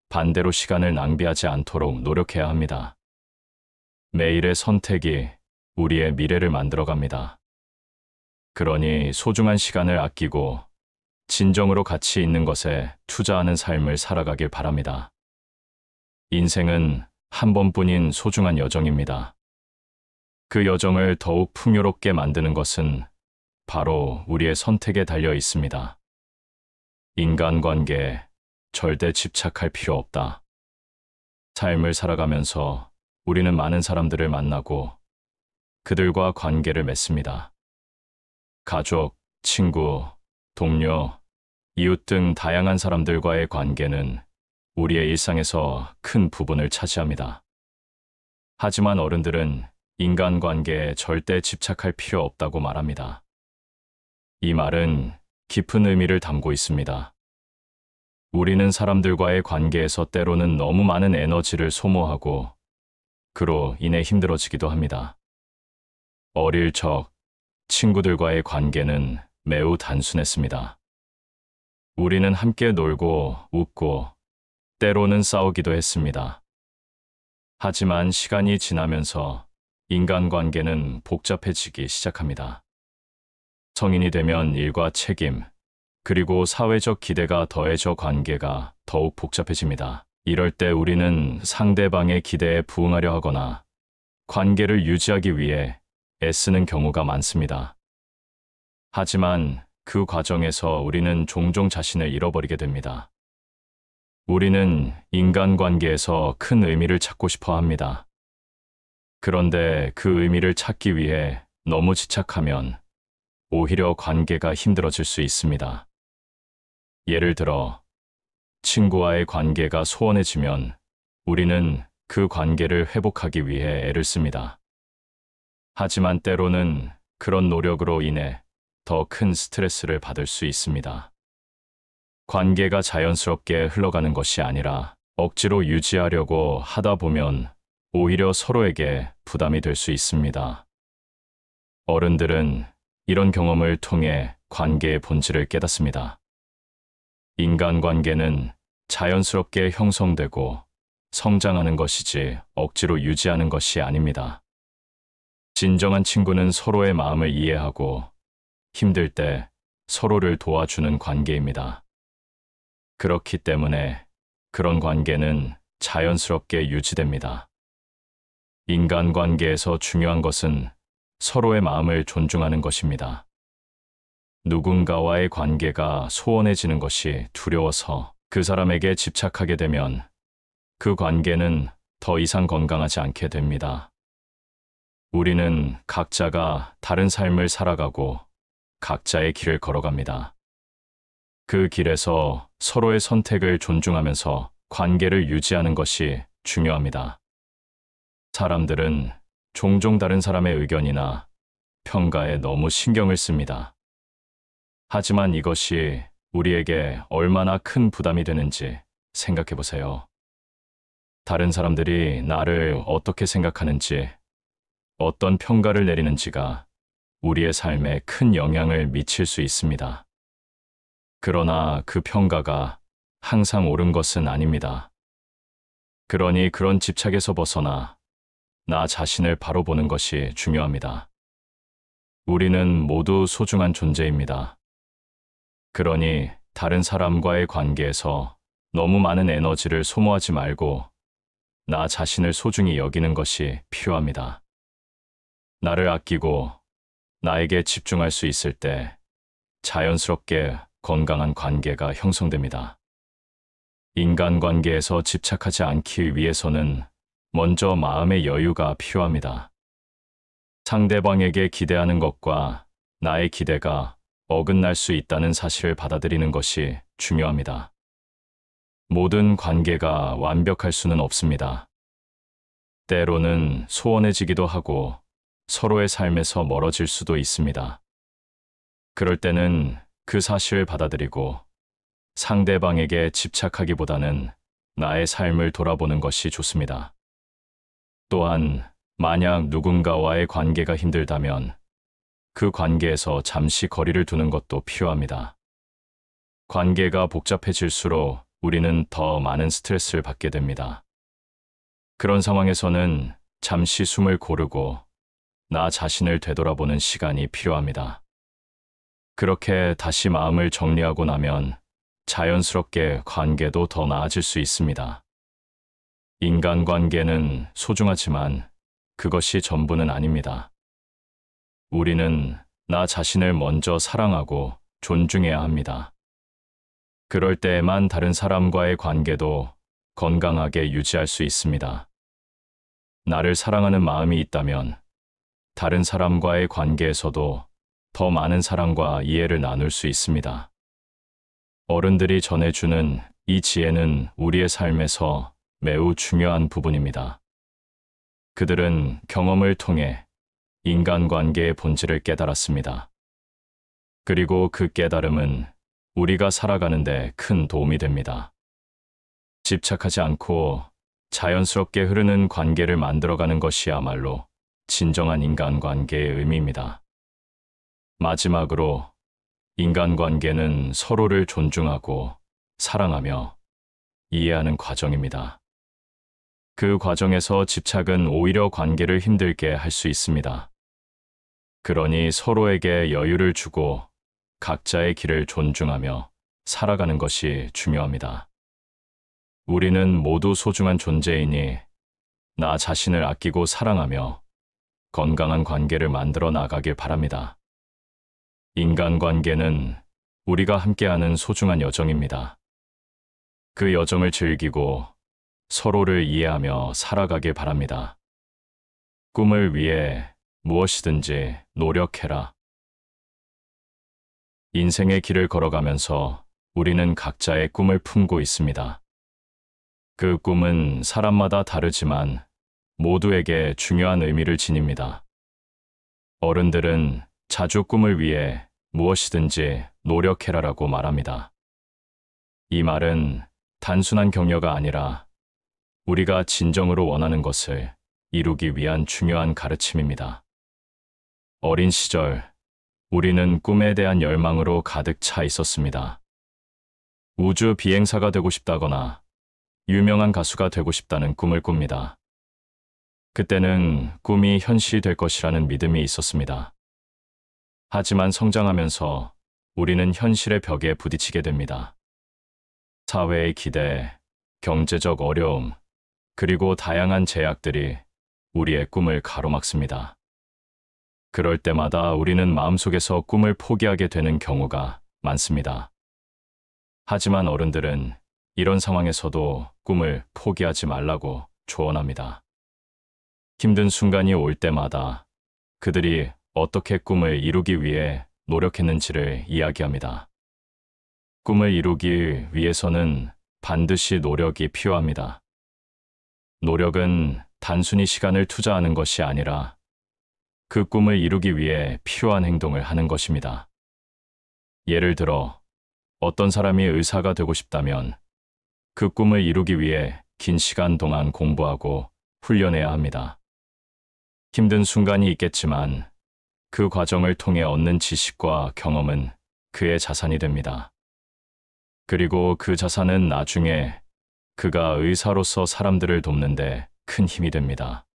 반대로 시간을 낭비하지 않도록 노력해야 합니다. 매일의 선택이 우리의 미래를 만들어갑니다. 그러니 소중한 시간을 아끼고 진정으로 가치 있는 것에 투자하는 삶을 살아가길 바랍니다. 인생은 한 번뿐인 소중한 여정입니다. 그 여정을 더욱 풍요롭게 만드는 것은 바로 우리의 선택에 달려 있습니다. 인간관계에 절대 집착할 필요 없다. 삶을 살아가면서 우리는 많은 사람들을 만나고 그들과 관계를 맺습니다. 가족, 친구, 동료, 이웃 등 다양한 사람들과의 관계는 우리의 일상에서 큰 부분을 차지합니다. 하지만 어른들은 인간관계에 절대 집착할 필요 없다고 말합니다. 이 말은 깊은 의미를 담고 있습니다. 우리는 사람들과의 관계에서 때로는 너무 많은 에너지를 소모하고 그로 인해 힘들어지기도 합니다. 어릴 적 친구들과의 관계는 매우 단순했습니다. 우리는 함께 놀고 웃고 때로는 싸우기도 했습니다. 하지만 시간이 지나면서 인간관계는 복잡해지기 시작합니다. 성인이 되면 일과 책임, 그리고 사회적 기대가 더해져 관계가 더욱 복잡해집니다. 이럴 때 우리는 상대방의 기대에 부응하려 하거나 관계를 유지하기 위해 애쓰는 경우가 많습니다. 하지만 그 과정에서 우리는 종종 자신을 잃어버리게 됩니다. 우리는 인간관계에서 큰 의미를 찾고 싶어 합니다. 그런데 그 의미를 찾기 위해 너무 집착하면 오히려 관계가 힘들어질 수 있습니다. 예를 들어, 친구와의 관계가 소원해지면 우리는 그 관계를 회복하기 위해 애를 씁니다. 하지만 때로는 그런 노력으로 인해 더 큰 스트레스를 받을 수 있습니다. 관계가 자연스럽게 흘러가는 것이 아니라 억지로 유지하려고 하다 보면 오히려 서로에게 부담이 될 수 있습니다. 어른들은 이런 경험을 통해 관계의 본질을 깨닫습니다. 인간관계는 자연스럽게 형성되고 성장하는 것이지 억지로 유지하는 것이 아닙니다. 진정한 친구는 서로의 마음을 이해하고 힘들 때 서로를 도와주는 관계입니다. 그렇기 때문에 그런 관계는 자연스럽게 유지됩니다. 인간관계에서 중요한 것은 서로의 마음을 존중하는 것입니다. 누군가와의 관계가 소원해지는 것이 두려워서 그 사람에게 집착하게 되면 그 관계는 더 이상 건강하지 않게 됩니다. 우리는 각자가 다른 삶을 살아가고 각자의 길을 걸어갑니다. 그 길에서 서로의 선택을 존중하면서 관계를 유지하는 것이 중요합니다. 사람들은 종종 다른 사람의 의견이나 평가에 너무 신경을 씁니다. 하지만 이것이 우리에게 얼마나 큰 부담이 되는지 생각해 보세요. 다른 사람들이 나를 어떻게 생각하는지, 어떤 평가를 내리는지가 우리의 삶에 큰 영향을 미칠 수 있습니다. 그러나 그 평가가 항상 옳은 것은 아닙니다. 그러니 그런 집착에서 벗어나 나 자신을 바로 보는 것이 중요합니다. 우리는 모두 소중한 존재입니다. 그러니 다른 사람과의 관계에서 너무 많은 에너지를 소모하지 말고 나 자신을 소중히 여기는 것이 필요합니다. 나를 아끼고 나에게 집중할 수 있을 때 자연스럽게 건강한 관계가 형성됩니다. 인간관계에서 집착하지 않기 위해서는 먼저 마음의 여유가 필요합니다. 상대방에게 기대하는 것과 나의 기대가 어긋날 수 있다는 사실을 받아들이는 것이 중요합니다. 모든 관계가 완벽할 수는 없습니다. 때로는 소원해지기도 하고 서로의 삶에서 멀어질 수도 있습니다. 그럴 때는 그 사실을 받아들이고 상대방에게 집착하기보다는 나의 삶을 돌아보는 것이 좋습니다. 또한 만약 누군가와의 관계가 힘들다면 그 관계에서 잠시 거리를 두는 것도 필요합니다. 관계가 복잡해질수록 우리는 더 많은 스트레스를 받게 됩니다. 그런 상황에서는 잠시 숨을 고르고 나 자신을 되돌아보는 시간이 필요합니다. 그렇게 다시 마음을 정리하고 나면 자연스럽게 관계도 더 나아질 수 있습니다. 인간관계는 소중하지만 그것이 전부는 아닙니다. 우리는 나 자신을 먼저 사랑하고 존중해야 합니다. 그럴 때에만 다른 사람과의 관계도 건강하게 유지할 수 있습니다. 나를 사랑하는 마음이 있다면 다른 사람과의 관계에서도 더 많은 사랑과 이해를 나눌 수 있습니다. 어른들이 전해주는 이 지혜는 우리의 삶에서 매우 중요한 부분입니다. 그들은 경험을 통해 인간관계의 본질을 깨달았습니다. 그리고 그 깨달음은 우리가 살아가는 데 큰 도움이 됩니다. 집착하지 않고 자연스럽게 흐르는 관계를 만들어가는 것이야말로 진정한 인간관계의 의미입니다. 마지막으로 인간관계는 서로를 존중하고 사랑하며 이해하는 과정입니다. 그 과정에서 집착은 오히려 관계를 힘들게 할 수 있습니다. 그러니 서로에게 여유를 주고 각자의 길을 존중하며 살아가는 것이 중요합니다. 우리는 모두 소중한 존재이니 나 자신을 아끼고 사랑하며 건강한 관계를 만들어 나가길 바랍니다. 인간관계는 우리가 함께하는 소중한 여정입니다. 그 여정을 즐기고 서로를 이해하며 살아가길 바랍니다. 꿈을 위해 무엇이든지 노력해라. 인생의 길을 걸어가면서 우리는 각자의 꿈을 품고 있습니다. 그 꿈은 사람마다 다르지만 모두에게 중요한 의미를 지닙니다. 어른들은 자주 꿈을 위해 무엇이든지 노력해라라고 말합니다. 이 말은 단순한 격려가 아니라 우리가 진정으로 원하는 것을 이루기 위한 중요한 가르침입니다. 어린 시절, 우리는 꿈에 대한 열망으로 가득 차 있었습니다. 우주 비행사가 되고 싶다거나 유명한 가수가 되고 싶다는 꿈을 꿉니다. 그때는 꿈이 현실이 될 것이라는 믿음이 있었습니다. 하지만 성장하면서 우리는 현실의 벽에 부딪히게 됩니다. 사회의 기대, 경제적 어려움, 그리고 다양한 제약들이 우리의 꿈을 가로막습니다. 그럴 때마다 우리는 마음속에서 꿈을 포기하게 되는 경우가 많습니다. 하지만 어른들은 이런 상황에서도 꿈을 포기하지 말라고 조언합니다. 힘든 순간이 올 때마다 그들이 어떻게 꿈을 이루기 위해 노력했는지를 이야기합니다. 꿈을 이루기 위해서는 반드시 노력이 필요합니다. 노력은 단순히 시간을 투자하는 것이 아니라 그 꿈을 이루기 위해 필요한 행동을 하는 것입니다. 예를 들어, 어떤 사람이 의사가 되고 싶다면 그 꿈을 이루기 위해 긴 시간 동안 공부하고 훈련해야 합니다. 힘든 순간이 있겠지만 그 과정을 통해 얻는 지식과 경험은 그의 자산이 됩니다. 그리고 그 자산은 나중에 그가 의사로서 사람들을 돕는데 큰 힘이 됩니다.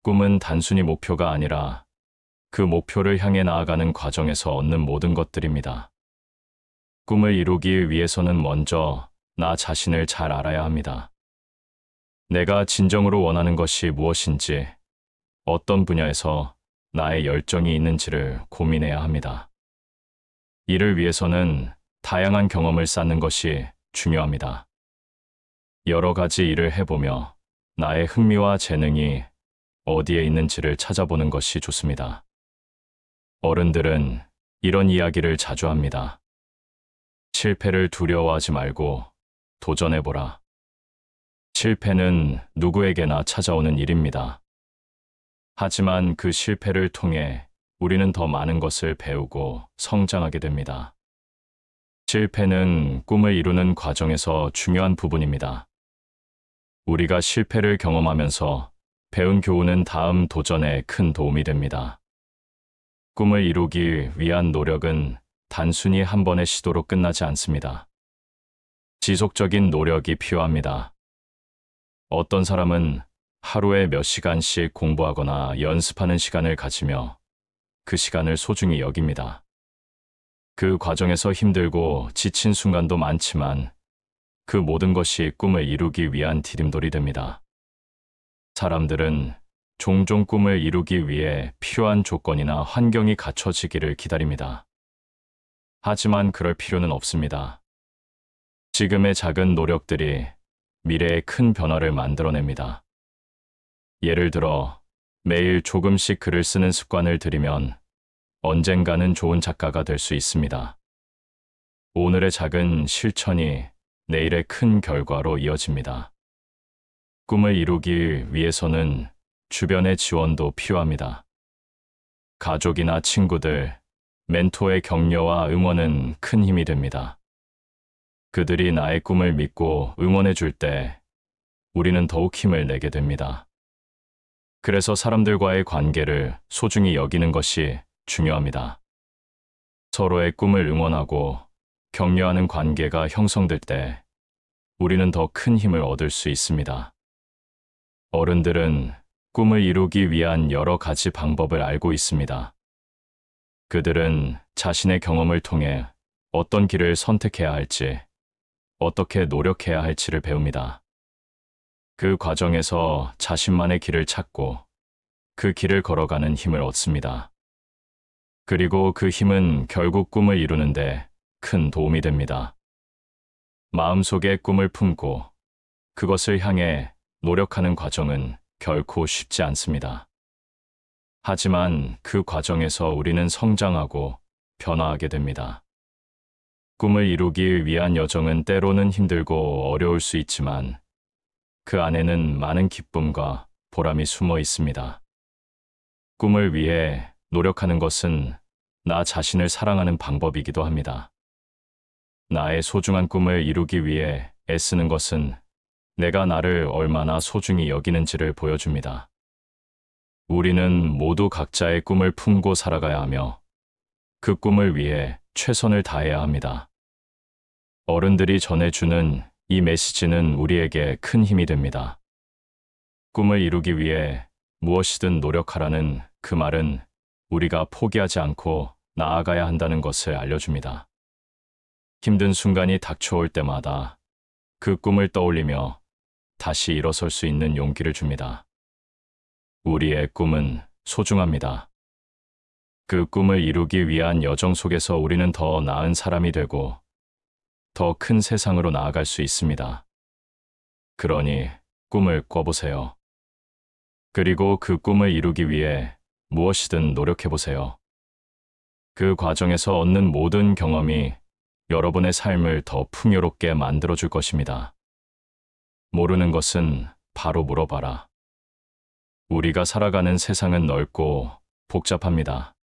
꿈은 단순히 목표가 아니라 그 목표를 향해 나아가는 과정에서 얻는 모든 것들입니다. 꿈을 이루기 위해서는 먼저 나 자신을 잘 알아야 합니다. 내가 진정으로 원하는 것이 무엇인지, 어떤 분야에서 나의 열정이 있는지를 고민해야 합니다. 이를 위해서는 다양한 경험을 쌓는 것이 중요합니다. 여러 가지 일을 해보며 나의 흥미와 재능이 어디에 있는지를 찾아보는 것이 좋습니다. 어른들은 이런 이야기를 자주 합니다. 실패를 두려워하지 말고 도전해보라. 실패는 누구에게나 찾아오는 일입니다. 하지만 그 실패를 통해 우리는 더 많은 것을 배우고 성장하게 됩니다. 실패는 꿈을 이루는 과정에서 중요한 부분입니다. 우리가 실패를 경험하면서 배운 교훈은 다음 도전에 큰 도움이 됩니다. 꿈을 이루기 위한 노력은 단순히 한 번의 시도로 끝나지 않습니다. 지속적인 노력이 필요합니다. 어떤 사람은 하루에 몇 시간씩 공부하거나 연습하는 시간을 가지며 그 시간을 소중히 여깁니다. 그 과정에서 힘들고 지친 순간도 많지만 그 모든 것이 꿈을 이루기 위한 디딤돌이 됩니다. 사람들은 종종 꿈을 이루기 위해 필요한 조건이나 환경이 갖춰지기를 기다립니다. 하지만 그럴 필요는 없습니다. 지금의 작은 노력들이 미래의 큰 변화를 만들어냅니다. 예를 들어, 매일 조금씩 글을 쓰는 습관을 들이면 언젠가는 좋은 작가가 될 수 있습니다. 오늘의 작은 실천이 내일의 큰 결과로 이어집니다. 꿈을 이루기 위해서는 주변의 지원도 필요합니다. 가족이나 친구들, 멘토의 격려와 응원은 큰 힘이 됩니다. 그들이 나의 꿈을 믿고 응원해 줄 때 우리는 더욱 힘을 내게 됩니다. 그래서 사람들과의 관계를 소중히 여기는 것이 중요합니다. 서로의 꿈을 응원하고 격려하는 관계가 형성될 때 우리는 더 큰 힘을 얻을 수 있습니다. 어른들은 꿈을 이루기 위한 여러 가지 방법을 알고 있습니다. 그들은 자신의 경험을 통해 어떤 길을 선택해야 할지, 어떻게 노력해야 할지를 배웁니다. 그 과정에서 자신만의 길을 찾고 그 길을 걸어가는 힘을 얻습니다. 그리고 그 힘은 결국 꿈을 이루는데 큰 도움이 됩니다. 마음속에 꿈을 품고 그것을 향해 노력하는 과정은 결코 쉽지 않습니다. 하지만 그 과정에서 우리는 성장하고 변화하게 됩니다. 꿈을 이루기 위한 여정은 때로는 힘들고 어려울 수 있지만 그 안에는 많은 기쁨과 보람이 숨어 있습니다. 꿈을 위해 노력하는 것은 나 자신을 사랑하는 방법이기도 합니다. 나의 소중한 꿈을 이루기 위해 애쓰는 것은 내가 나를 얼마나 소중히 여기는지를 보여줍니다. 우리는 모두 각자의 꿈을 품고 살아가야 하며 그 꿈을 위해 최선을 다해야 합니다. 어른들이 전해주는 이 메시지는 우리에게 큰 힘이 됩니다. 꿈을 이루기 위해 무엇이든 노력하라는 그 말은 우리가 포기하지 않고 나아가야 한다는 것을 알려줍니다. 힘든 순간이 닥쳐올 때마다 그 꿈을 떠올리며 다시 일어설 수 있는 용기를 줍니다. 우리의 꿈은 소중합니다. 그 꿈을 이루기 위한 여정 속에서 우리는 더 나은 사람이 되고 더 큰 세상으로 나아갈 수 있습니다. 그러니 꿈을 꿔보세요. 그리고 그 꿈을 이루기 위해 무엇이든 노력해보세요. 그 과정에서 얻는 모든 경험이 여러분의 삶을 더 풍요롭게 만들어줄 것입니다. 모르는 것은 바로 물어봐라. 우리가 살아가는 세상은 넓고 복잡합니다.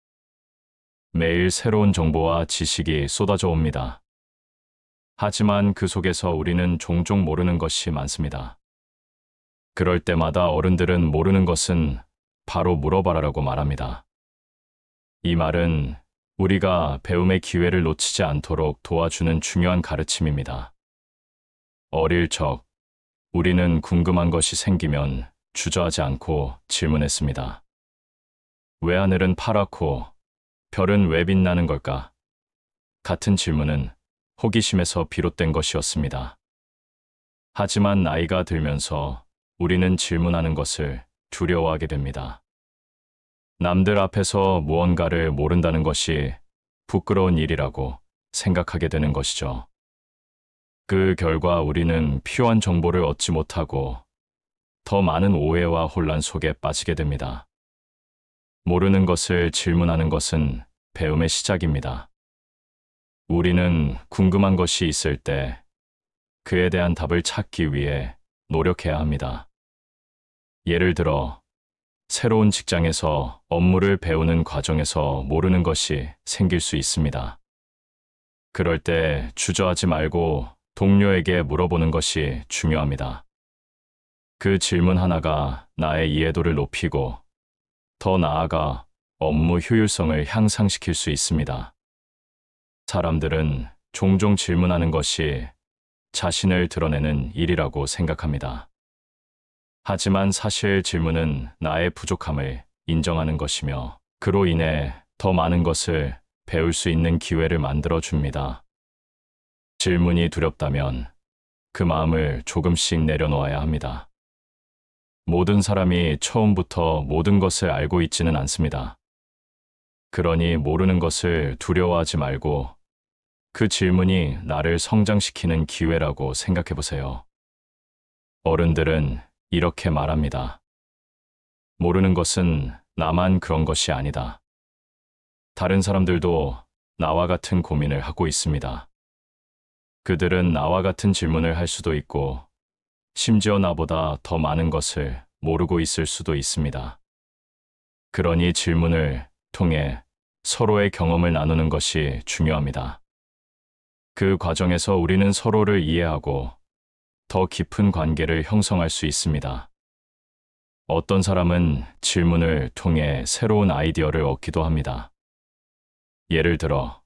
매일 새로운 정보와 지식이 쏟아져 옵니다. 하지만 그 속에서 우리는 종종 모르는 것이 많습니다. 그럴 때마다 어른들은 모르는 것은 바로 물어봐라라고 말합니다. 이 말은 우리가 배움의 기회를 놓치지 않도록 도와주는 중요한 가르침입니다. 어릴 적 우리는 궁금한 것이 생기면 주저하지 않고 질문했습니다. 왜 하늘은 파랗고 별은 왜 빛나는 걸까? 같은 질문은 호기심에서 비롯된 것이었습니다. 하지만 나이가 들면서 우리는 질문하는 것을 두려워하게 됩니다. 남들 앞에서 무언가를 모른다는 것이 부끄러운 일이라고 생각하게 되는 것이죠. 그 결과 우리는 필요한 정보를 얻지 못하고 더 많은 오해와 혼란 속에 빠지게 됩니다. 모르는 것을 질문하는 것은 배움의 시작입니다. 우리는 궁금한 것이 있을 때 그에 대한 답을 찾기 위해 노력해야 합니다. 예를 들어, 새로운 직장에서 업무를 배우는 과정에서 모르는 것이 생길 수 있습니다. 그럴 때 주저하지 말고 동료에게 물어보는 것이 중요합니다. 그 질문 하나가 나의 이해도를 높이고 더 나아가 업무 효율성을 향상시킬 수 있습니다. 사람들은 종종 질문하는 것이 자신을 드러내는 일이라고 생각합니다. 하지만 사실 질문은 나의 부족함을 인정하는 것이며 그로 인해 더 많은 것을 배울 수 있는 기회를 만들어 줍니다. 질문이 두렵다면 그 마음을 조금씩 내려놓아야 합니다. 모든 사람이 처음부터 모든 것을 알고 있지는 않습니다. 그러니 모르는 것을 두려워하지 말고 그 질문이 나를 성장시키는 기회라고 생각해 보세요. 어른들은 이렇게 말합니다. 모르는 것은 나만 그런 것이 아니다. 다른 사람들도 나와 같은 고민을 하고 있습니다. 그들은 나와 같은 질문을 할 수도 있고, 심지어 나보다 더 많은 것을 모르고 있을 수도 있습니다. 그러니 질문을 통해 서로의 경험을 나누는 것이 중요합니다. 그 과정에서 우리는 서로를 이해하고 더 깊은 관계를 형성할 수 있습니다. 어떤 사람은 질문을 통해 새로운 아이디어를 얻기도 합니다. 예를 들어,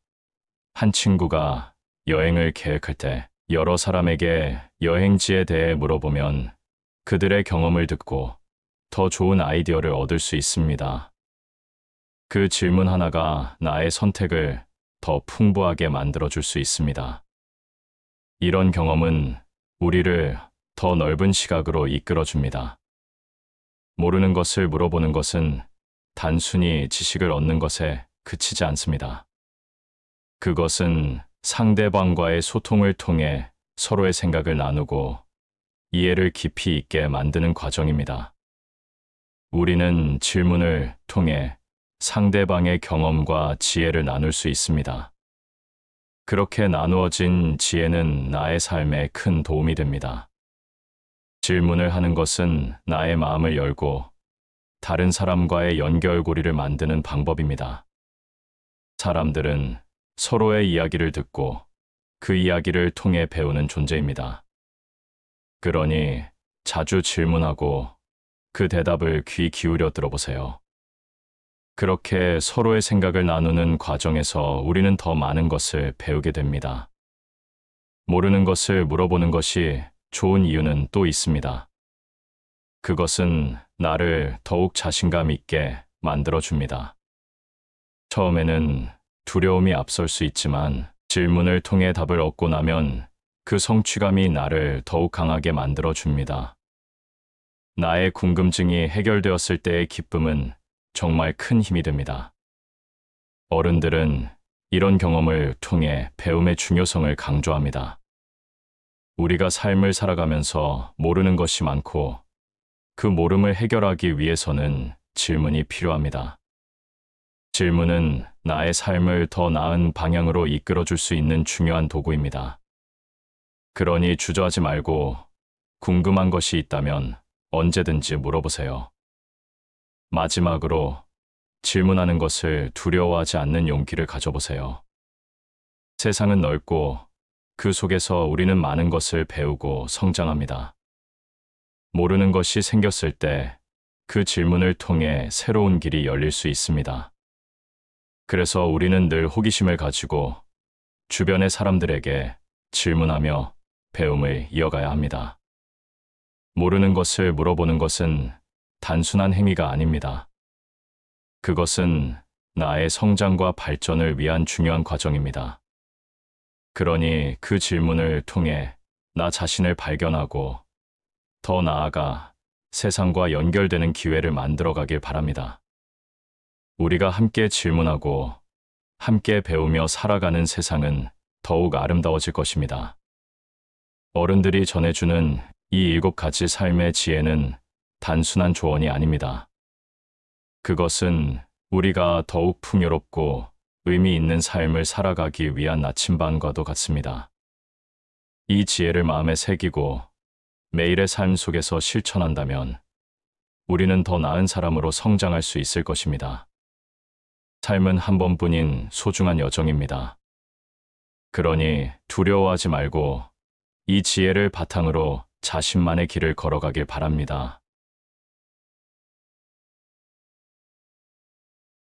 한 친구가 여행을 계획할 때 여러 사람에게 여행지에 대해 물어보면 그들의 경험을 듣고 더 좋은 아이디어를 얻을 수 있습니다. 그 질문 하나가 나의 선택을 더 풍부하게 만들어줄 수 있습니다. 이런 경험은 우리를 더 넓은 시각으로 이끌어줍니다. 모르는 것을 물어보는 것은 단순히 지식을 얻는 것에 그치지 않습니다. 그것은 상대방과의 소통을 통해 서로의 생각을 나누고 이해를 깊이 있게 만드는 과정입니다. 우리는 질문을 통해 상대방의 경험과 지혜를 나눌 수 있습니다. 그렇게 나누어진 지혜는 나의 삶에 큰 도움이 됩니다. 질문을 하는 것은 나의 마음을 열고 다른 사람과의 연결고리를 만드는 방법입니다. 사람들은 서로의 이야기를 듣고 그 이야기를 통해 배우는 존재입니다. 그러니 자주 질문하고 그 대답을 귀 기울여 들어보세요. 그렇게 서로의 생각을 나누는 과정에서 우리는 더 많은 것을 배우게 됩니다. 모르는 것을 물어보는 것이 좋은 이유는 또 있습니다. 그것은 나를 더욱 자신감 있게 만들어줍니다. 처음에는 두려움이 앞설 수 있지만 질문을 통해 답을 얻고 나면 그 성취감이 나를 더욱 강하게 만들어줍니다. 나의 궁금증이 해결되었을 때의 기쁨은 정말 큰 힘이 됩니다. 어른들은 이런 경험을 통해 배움의 중요성을 강조합니다. 우리가 삶을 살아가면서 모르는 것이 많고 그 모름을 해결하기 위해서는 질문이 필요합니다. 질문은 나의 삶을 더 나은 방향으로 이끌어줄 수 있는 중요한 도구입니다. 그러니 주저하지 말고 궁금한 것이 있다면 언제든지 물어보세요. 마지막으로 질문하는 것을 두려워하지 않는 용기를 가져보세요. 세상은 넓고 그 속에서 우리는 많은 것을 배우고 성장합니다. 모르는 것이 생겼을 때 그 질문을 통해 새로운 길이 열릴 수 있습니다. 그래서 우리는 늘 호기심을 가지고 주변의 사람들에게 질문하며 배움을 이어가야 합니다. 모르는 것을 물어보는 것은 단순한 행위가 아닙니다. 그것은 나의 성장과 발전을 위한 중요한 과정입니다. 그러니 그 질문을 통해 나 자신을 발견하고 더 나아가 세상과 연결되는 기회를 만들어가길 바랍니다. 우리가 함께 질문하고 함께 배우며 살아가는 세상은 더욱 아름다워질 것입니다. 어른들이 전해주는 이 7가지 삶의 지혜는 단순한 조언이 아닙니다. 그것은 우리가 더욱 풍요롭고 의미 있는 삶을 살아가기 위한 나침반과도 같습니다. 이 지혜를 마음에 새기고 매일의 삶 속에서 실천한다면 우리는 더 나은 사람으로 성장할 수 있을 것입니다. 삶은 한 번뿐인 소중한 여정입니다. 그러니 두려워하지 말고 이 지혜를 바탕으로 자신만의 길을 걸어가길 바랍니다.